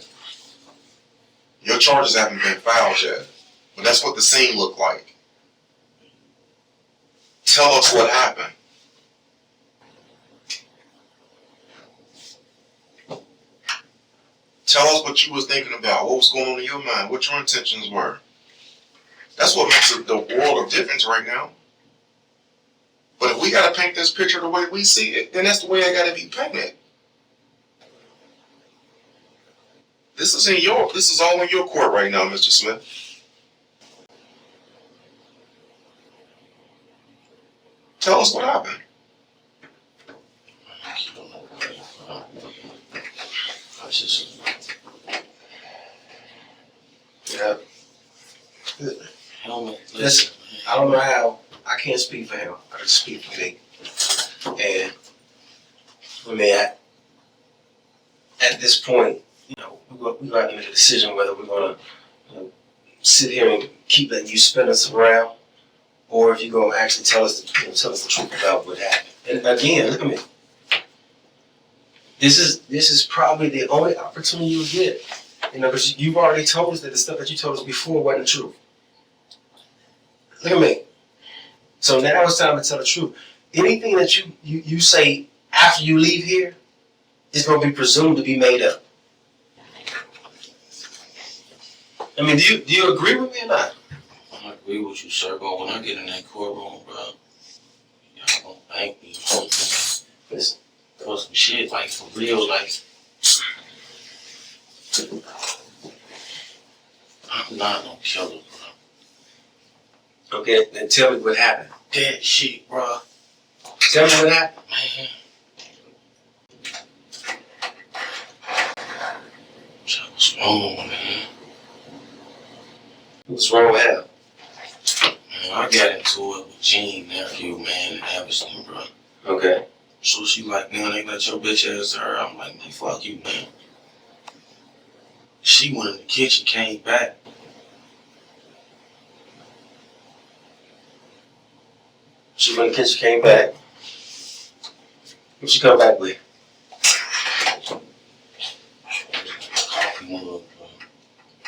Your charges haven't been filed yet, but that's what the scene looked like. Tell us what happened. Tell us what you was thinking about, what was going on in your mind, what your intentions were. That's what makes the world of difference right now. But if we gotta paint this picture the way we see it, then that's the way it gotta be painted. This is all in your court right now, Mr. Smith. Tell us what happened. Yeah. Helmet. Listen, I don't know how. I can't speak for him. I can speak for me. And I mean, at this point, we got to make a decision whether we're gonna sit here and keep letting you spin us around, or if you're gonna actually tell us the truth about what happened. And again, look at me. This is probably the only opportunity you'll get, because you've already told us that the stuff that you told us before wasn't true. Look at me. So now it's time to tell the truth. Anything that you say after you leave here is going to be presumed to be made up. I mean, do you agree with me or not? I agree with you, sir, but when I get in that courtroom, bro, y'all gonna thank me. Listen. For some shit, like, for real, like, I'm not no killer, bro. Okay, then tell me what happened. That shit, bro. Tell me what happened. Man. What's wrong, man? What's wrong with him? Man, I got into it with Jean, nephew, man, in Evanston, bro. Okay. So she like, man, they let your bitch ass to her. I'm like, man, fuck you, man. She went in the kitchen, came back. She went in the kitchen, came back. What she come back with? Coffee mug, bro.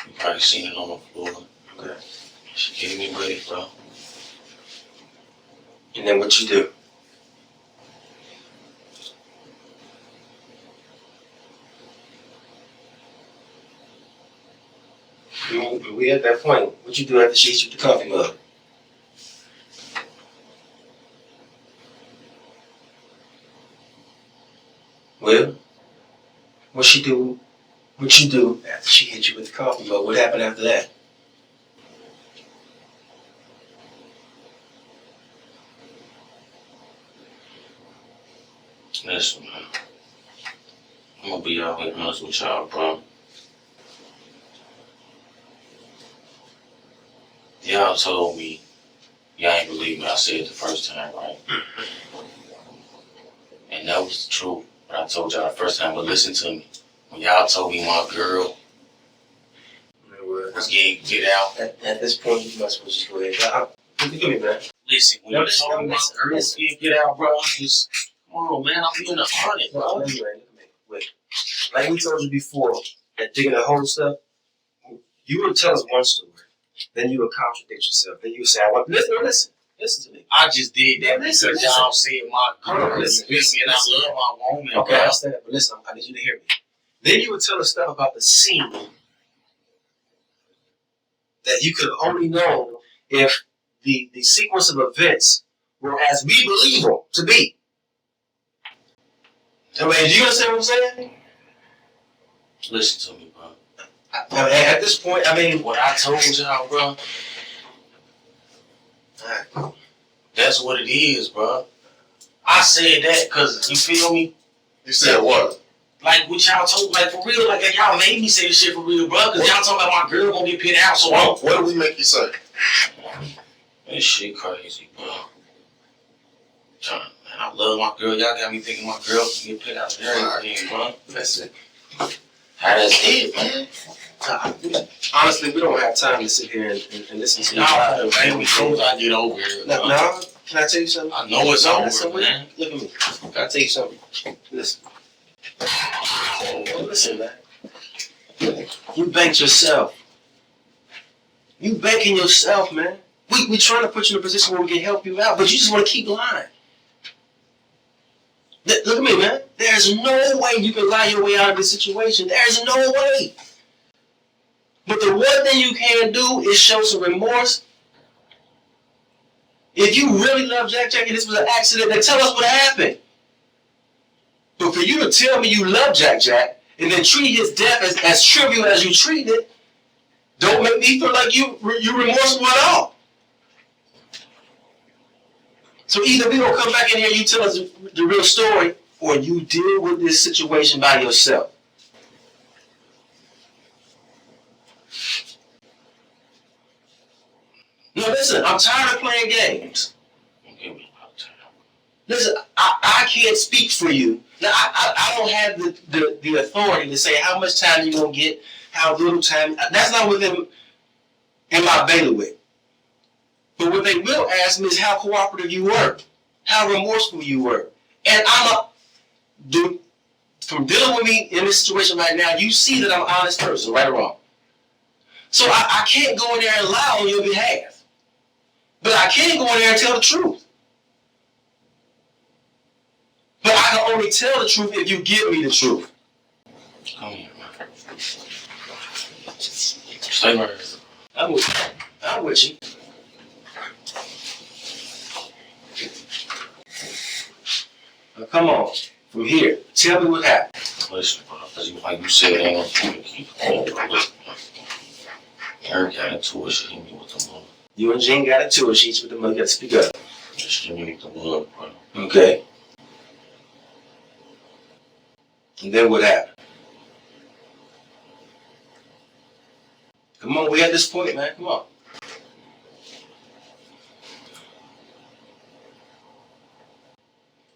You probably seen it on the floor. Okay. She gave me ready, bro. And then what you do? We at that point. What you do after she hits you with the coffee mug? Well, what you do after she hit you with the coffee mug? What happened after that? Listen, man. I'm gonna be out here honest with y'all, bro. Y'all told me, y'all ain't believe me, I said it the first time, right? And that was the truth. But I told y'all the first time, but listen to me. When y'all told me my girl was getting get out. At this point, you must just go ahead. Give me, man. Listen, when you told me my girl was getting get out, bro, I just, come on, man, I'm being a hundred, bro. Look at me. Wait. Like we told you before, that digging the whole stuff, you would tell us one story. Then you would contradict yourself. Then you would say, I want listen to me. I just did that Listen. because y'all said my girl Listen, is and I love my woman. Okay, I understand that, but listen, I need you to hear me. Then you would tell us stuff about the scene that you could have only known if the sequence of events were as we believe them to be. I mean, do you understand what I'm saying? Listen to me, bro. I mean, at this point, I mean, What I told y'all, bro, that's what it is, bro. I said that because, you feel me? You said what? Like what y'all told, like for real, like y'all made me say this shit for real, bro. Because y'all talking about my girl gonna get pitted out, so What did we make you say? this shit crazy, bro. Man, I love my girl. Y'all got me thinking my girl can get pitted out and everything, bro. that's it. How that's it, man. Honestly, we don't have time to sit here and listen to you. Y'all, man, we close, I get over here. No, no, can I tell you something? I know it's Listen, over, man. Look at me. Can I tell you something? Listen. Listen, man. You banked yourself. You banking yourself, man. We trying to put you in a position where we can help you out, but you just want to keep lying. Look at me, man. There's no way you can lie your way out of this situation. There's no way. But the one thing you can do is show some remorse. If you really love Jack and this was an accident, then tell us what happened. But for you to tell me you love Jack and then treat his death as trivial as you treat it, don't make me feel like you're remorseful at all. So either we gonna come back in here and you tell us the real story, or you deal with this situation by yourself. No, listen, I'm tired of playing games. Listen, I can't speak for you. Now, I don't have the authority to say how much time you're going to get, how little time. That's not within in my bailiwick. But what they will ask me is how cooperative you were, how remorseful you were. And from dealing with me in this situation right now, you see that I'm an honest person, right or wrong. So I can't go in there and lie on your behalf. But I can go in there and tell the truth. But I can only tell the truth if you give me the truth. Come here, man. Stay right here. I'm with you. I'm with you. Now come on. From here. Tell me what happened. Listen, bro, like you said, ain't gonna keep going. Eric got into it. She hit me with the mother. You and Jean got into it. She's with the mother. You got to speak up. Just hit me with the mother, bro. Okay. And then what happened? Come on, we at this point, man. Come on.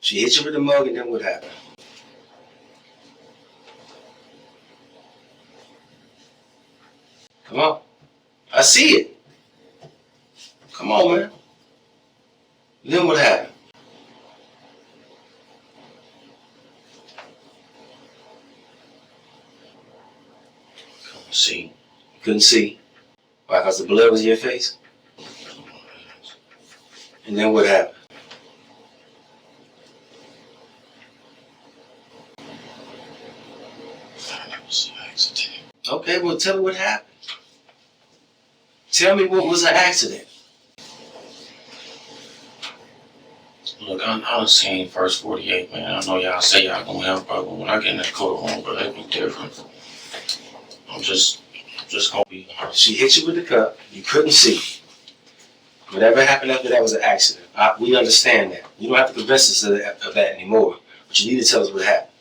She hit you with the mug, and then what happened? Come on. I see it. Come on, man. Then what happened? Couldn't see. You couldn't see. Why? Because the blood was in your face? And then what happened? It was an accident. Okay, well, tell me what happened. Tell me what was an accident. Look, I done seen First 48, man. I know y'all say y'all gonna help, bro, but when I get in that courtroom, bro, that'd be different. I'm just gonna be honest. She hit you with the cup. You couldn't see. Whatever happened after that was an accident. We understand that. You don't have to convince us of that anymore. But you need to tell us what happened.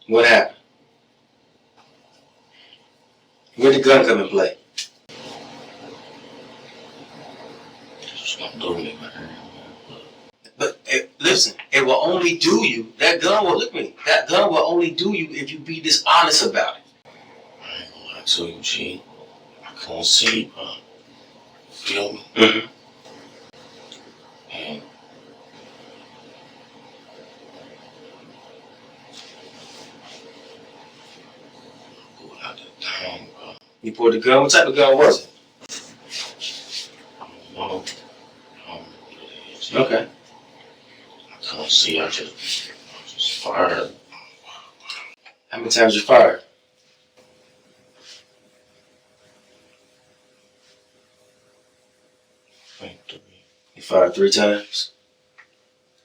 What happened? Where did the gun come in play? Just gonna do me, man. But listen, it will only do you. That gun will, look at me, that gun will only do you if you be dishonest about it. I ain't gonna lie to you, G. I couldn't see, bro. Feel me? Mm-hmm. And pulled out that thing, bro. You pulled the gun. What type of gun was it? I don't know. I don't know what it is. Okay. I couldn't see. I just fired. How many times you fired? I think 3. You fired 3 times.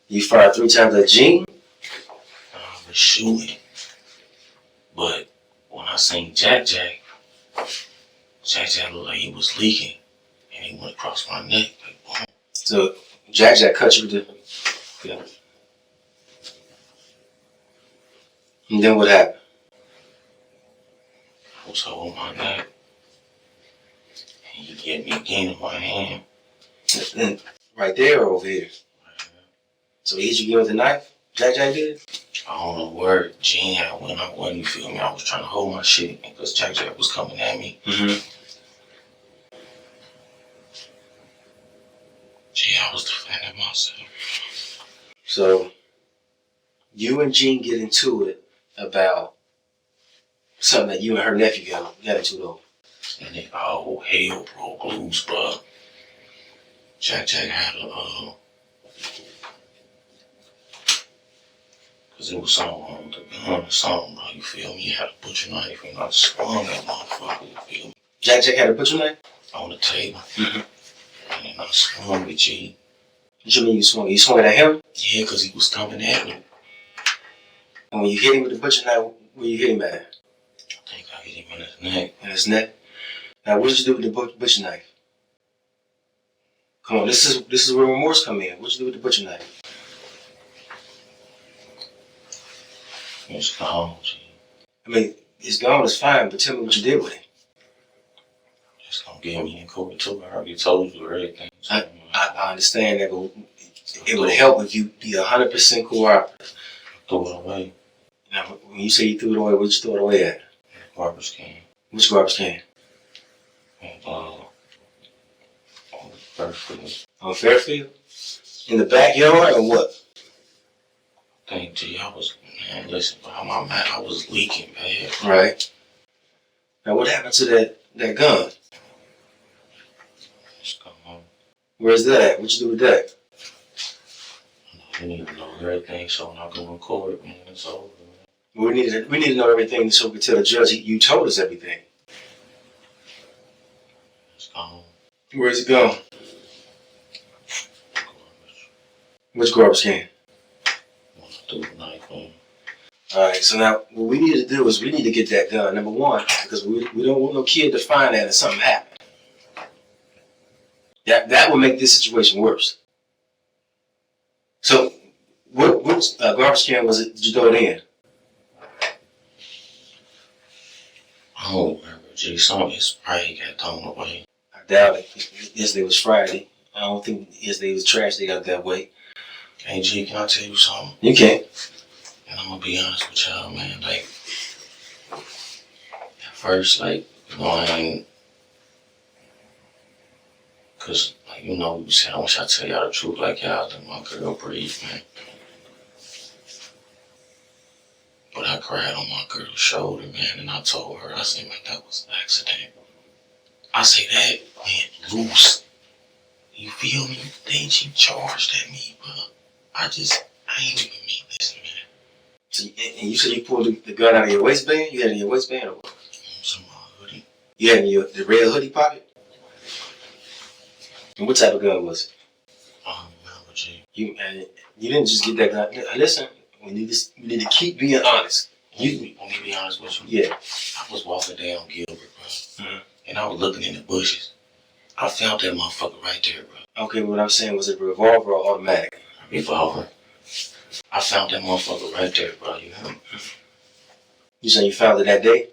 You fired 3 times at Jean? I was shooting. But when I seen Jack looked like he was leaking. And he went across my neck. Like, boom. So Jack cut you with the. Yeah. And then what happened? I was holding my neck. And he hit me again in my hand. And right there or over here? So he hit you again with the knife? Jack did? I don't know where Gene had when I wasn't, you feel me? I was trying to hold my shit because Jack was coming at me. Mm-hmm. Gee, I was defending myself. So you and Jean get into it about something that you and her nephew got into though. And then all hell broke loose, bro. Jack had cause it was something on the gun or something, bro. You feel me? He had a butcher knife, and I swung that motherfucker. You feel me? Jack had a butcher knife On the table, mm-hmm. and then I swung it, G. What you mean you swung? You swung it at him? Yeah, cause he was coming at me. And when you hit him with the butcher knife, where you hit him at? I think I hit him in his neck. In his neck. Now, what did you do with the butcher knife? Come on, this is where remorse come in. What did you do with the butcher knife? It's gone, G. I mean, it's gone, it's fine, but tell me what you did with it. It's gonna get me in court too. I already told you everything. So, I understand that, but it would help if you be 100% cooperative. threw it away. Now, when you say you threw it away, where'd you throw it away at? Garbage can. Which garbage can? On Fairfield. On Fairfield? In the backyard or what? Thank G, man, listen, bro, I was leaking bad. Right. Now, what happened to that gun? It's gone. Where's that at? What you do with that? You need to know everything, so when I go in court, man, it's over. We need to know everything so we can tell the judge you told us everything. It's gone. Where's it gone? Which garbage can? When I threw the knife on. Alright, so now what we need to do is we need to get that gun, number one, because we don't want no kid to find that and something happened. That will make this situation worse. So, which garbage can was it? Did you throw it in? I don't remember, G. It's probably got thrown away. I doubt it. Yesterday was Friday. I don't think yesterday was trash. They got that way. Hey, G, can I tell you something? You can't. And I'm gonna be honest with y'all, man. Like, at first, like, you know, I ain't. Cause, like, you know, you said, I wish I tell y'all the truth, like, y'all let my girl breathe, man. But I cried on my girl's shoulder, man, and I told her, I said, man, that was an accident. I say that went loose. You feel me? Then she charged at me, but I ain't even mean this, man. So, and you said you pulled the gun out of your waistband? You had it in your waistband or what? Some hoodie. You had it in the red hoodie pocket? And what type of gun was it? I don't remember, G. You didn't just get that gun. Listen, we need to keep being honest. Let me be honest with you. Yeah. I was walking down Gilbert, bro. Mm-hmm. And I was looking in the bushes. I found that motherfucker right there, bro. Okay, what I'm saying, was it a revolver or automatic? Revolver. I found that motherfucker right there, bro. You know? You saying you found it that day?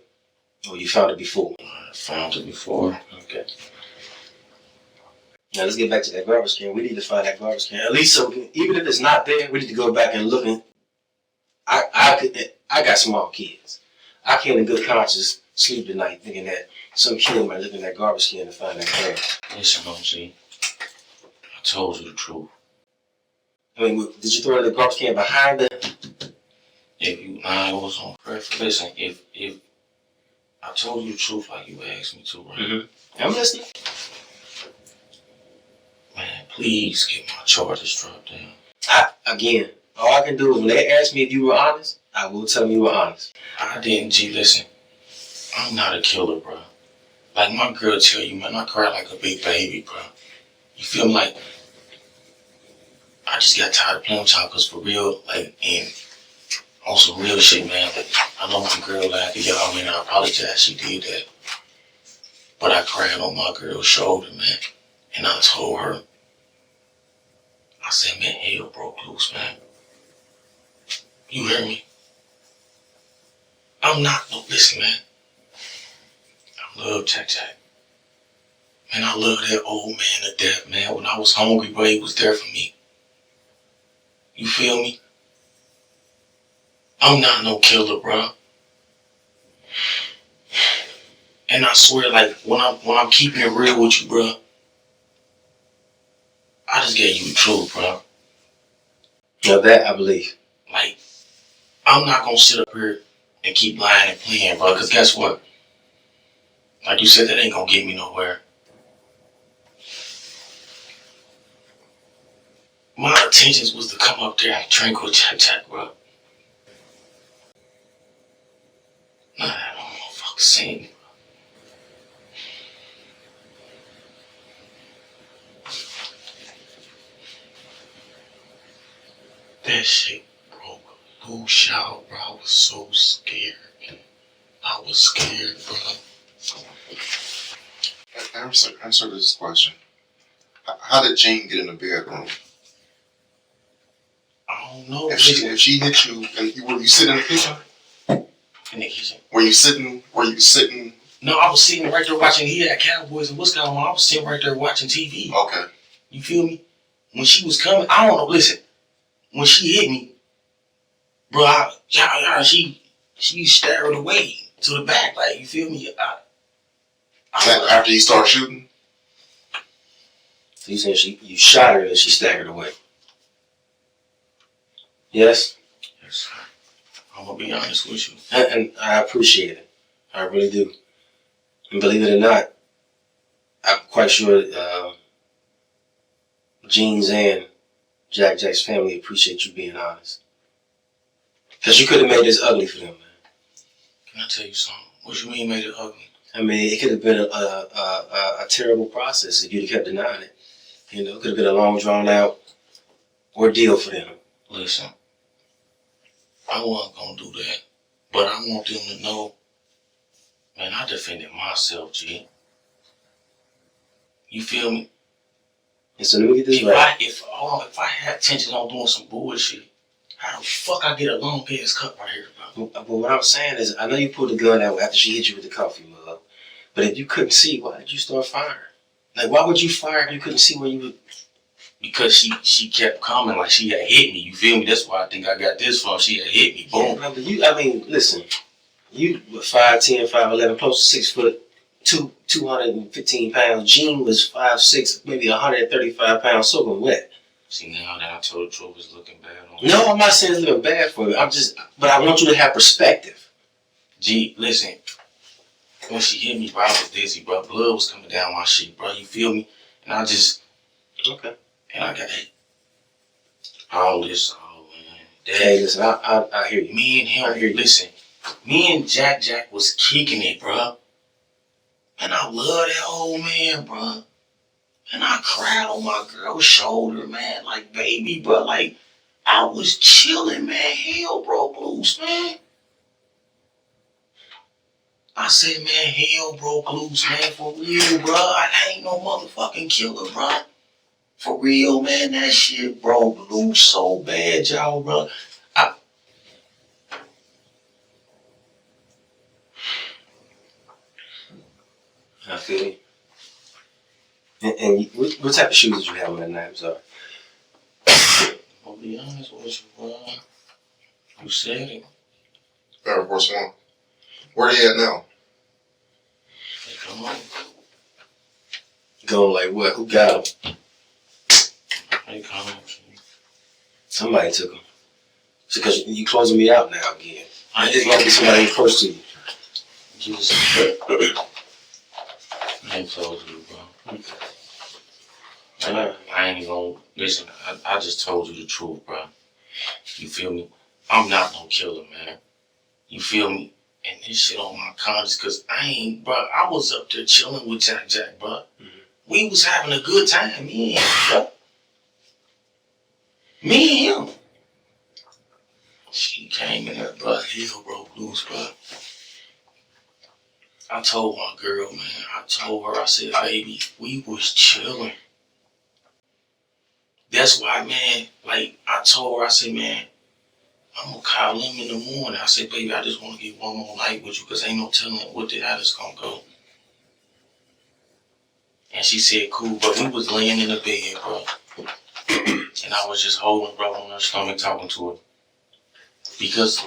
Or you found it before? I found it before. Okay. Now let's get back to that garbage can. We need to find that garbage can. At least so even if it's not there, we need to go back and look. And I got small kids. I can't in good conscience sleep tonight thinking that some kid might look in that garbage can to find that can. Listen, OG. I told you the truth. I mean, did you throw it in the garbage can behind the... I was on purpose. Listen, if I told you the truth like you asked me to, right? Mm-hmm. I'm listening. Man, please get my charges dropped down. Again, all I can do is when they ask me if you were honest, I will tell them you were honest. I didn't, G. Listen, I'm not a killer, bro. Like my girl tell you, man, I cry like a big baby, bro. You feel me? Like, I just got tired of playing with y'all, because for real, like, and on some real shit, man, like, I know my girl laughed at y'all, man, I apologize, she did that. But I cried on my girl's shoulder, man, and I told her, I said, man, hell broke loose, man. You hear me? Listen, man. I love Jack. Man, I love that old man to death, man. When I was hungry, bro, he was there for me. You feel me? I'm not no killer, bro. And I swear, like, when I'm keeping it real with you, bro, I just gave you the truth, bro. Now that I believe. Like, I'm not gonna sit up here and keep lying and playing, bro, because guess what? Like you said, that ain't gonna get me nowhere. My intentions was to come up there and drink with Jack, bro. Nah, that motherfucker seen me. That shit broke loose, y'all, bro. I was so scared. I was scared, bro. Answer this question. How did Jean get in the bedroom? I don't know. If she hit you, and were you sitting in the kitchen? In the kitchen. Were you sitting? No, I was sitting right there watching. He had Cowboys and what's going on. I was sitting right there watching TV. Okay. You feel me? When she was coming, I don't know. Listen, when she hit me, bro, she stared away to the back, like, you feel me? After you start shooting? So you saying you shot her and she staggered away? Yes? Yes. I'm gonna be honest with you. And I appreciate it. I really do. And believe it or not, I'm quite sure Jean's and Jack's family appreciate you being honest. Because you could have made this ugly for them, man. Can I tell you something? What you mean made it ugly? I mean, it could have been a terrible process if you'd have kept denying it. You know, it could have been a long, drawn out ordeal for them. Listen, I wasn't gonna do that, but I want them to know, man, I defended myself, G. You feel me? And so let me get this right. If I had intention on doing some bullshit, how the fuck I get a long ass cut right here, bro? But what I'm saying is, I know you pulled the gun out after she hit you with the coffee mug, but if you couldn't see, why did you start firing? Like, why would you fire if you couldn't see where you would? Because she kept coming like she had hit me. You feel me? That's why I think I got this from. She had hit me. Boom. Yeah, I mean, listen, you were 5'10", 5'11", close to 6 foot, 215 pounds. Jean was 5'6", maybe 135 pounds, soaking wet. See, now that I told the truth, it's looking bad on me. No, I'm not saying it's looking bad for you. But I want you to have perspective. G, listen. When she hit me, bro, I was dizzy, bro. Blood was coming down my shit, bro. You feel me? And I just... Okay. And I got all this, man. Hey, listen, I hear you. Me and him, listen. Me and Jack was kicking it, bro. And I love that old man, bro. And I cried on my girl's shoulder, man. Like, baby, bro. Like, I was chilling, man. Hell broke loose, man. I said, man, hell broke loose, man. For real, bro. I ain't no motherfucking killer, bro. For real, man. That shit broke loose so bad, y'all, bro. I feel you. And what type of shoes did you have on that night? I'm sorry. I'll be honest with you, bro. You said it. Air Force One. Where they at now? They come on. Going like what? Who got them? They come on. Somebody took them. So because you closing me out now again. It's got to be somebody close to you. Just I ain't close to you, bro. I ain't even gonna listen. I just told you the truth, bro. You feel me? I'm not no killer, man. You feel me? And this shit on my conscience, cause I ain't, bro. I was up there chilling with Jack, bro. Mm-hmm. We was having a good time, me and him, bro. Me and him. She came in there, bro. Hell broke loose, bro. I told my girl, man. I told her, I said, baby, we was chilling. That's why, man, like, I told her, I said, man, I'm gonna call him in the morning. I said, baby, I just want to get one more night with you because ain't no telling how this gonna go. And she said, cool, but we was laying in the bed, bro. And I was just holding, bro, on her stomach, talking to her. Because,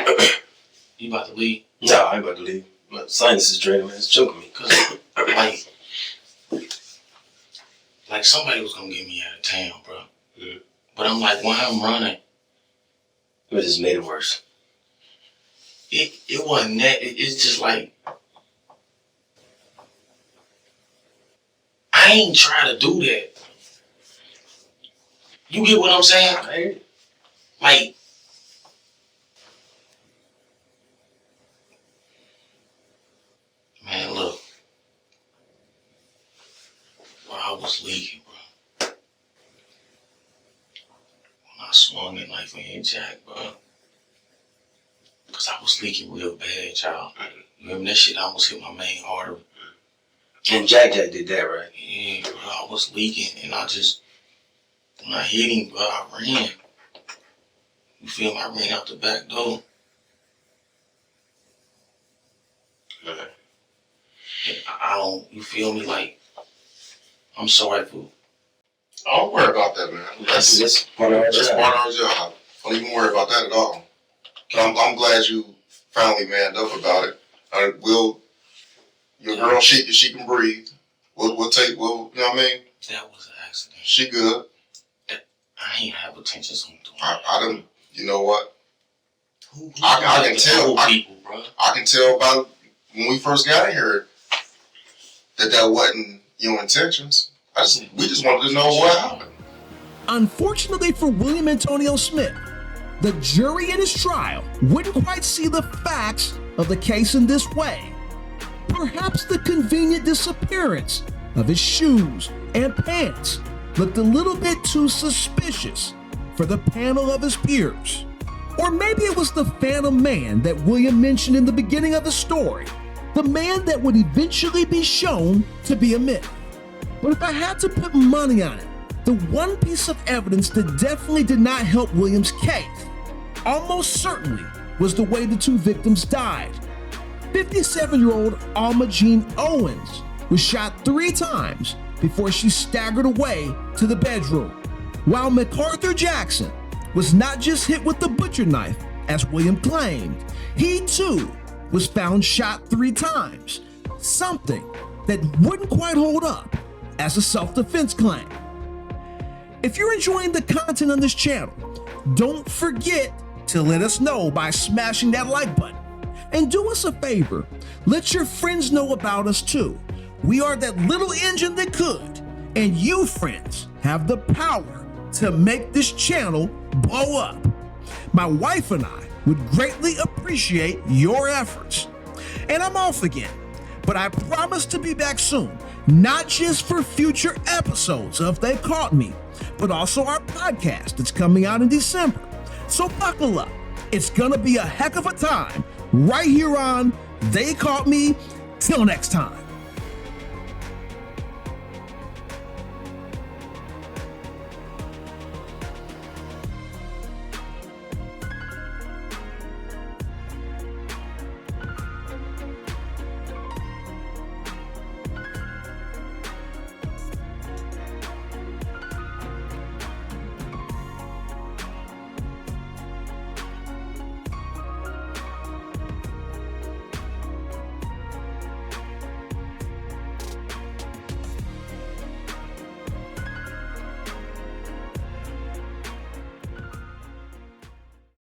you about to leave? No, I ain't about to leave. My sinus is draining, man. It's choking me. Because, like somebody was gonna get me out of town, bro. Mm-hmm. But I'm like, why I'm running? It just made it worse. It wasn't that. It's just like, I ain't trying to do that. You get what I'm saying? I hear you. Like, man, look. Bro, I was leaking, bro. When I swung that knife in Jack, bro. Because I was leaking real bad, y'all. Remember that shit almost hit my main artery. And Jack did that, right? Yeah, bro, I was leaking, and when I hit him, bro, I ran. You feel me? I ran out the back door. I don't, you feel me? Like, I'm sorry for. Don't worry about that, man. That's part of our That's job. part of our job. Don't even worry about that at all. But I'm glad you finally manned up about it. Your girl, she can breathe. You know what I mean? That was an accident. She good. I ain't have attentions on doing I didn't, you know what? Who I can the tell. old people, bro. I can tell by when we first got in here that wasn't your intentions. We just wanted to know what happened. Unfortunately for William Antonio Smith, the jury in his trial wouldn't quite see the facts of the case in this way. Perhaps the convenient disappearance of his shoes and pants looked a little bit too suspicious for the panel of his peers. Or maybe it was the phantom man that William mentioned in the beginning of the story, the man that would eventually be shown to be a myth. But if I had to put money on it, the one piece of evidence that definitely did not help William's case almost certainly was the way the two victims died. 57-year-old Alma Jean Owens was shot 3 times before she staggered away to the bedroom, while MacArthur Jackson was not just hit with the butcher knife, as William claimed. He too was found shot 3 times, something that wouldn't quite hold up as a self-defense claim. If you're enjoying the content on this channel, don't forget to let us know by smashing that like button. And do us a favor, let your friends know about us too. We are that little engine that could, and you, friends, have the power to make this channel blow up. My wife and I would greatly appreciate your efforts. And I'm off again, but I promise to be back soon, not just for future episodes of They Caught Me, but also our podcast that's coming out in December. So buckle up. It's gonna be a heck of a time right here on They Caught Me. Till next time.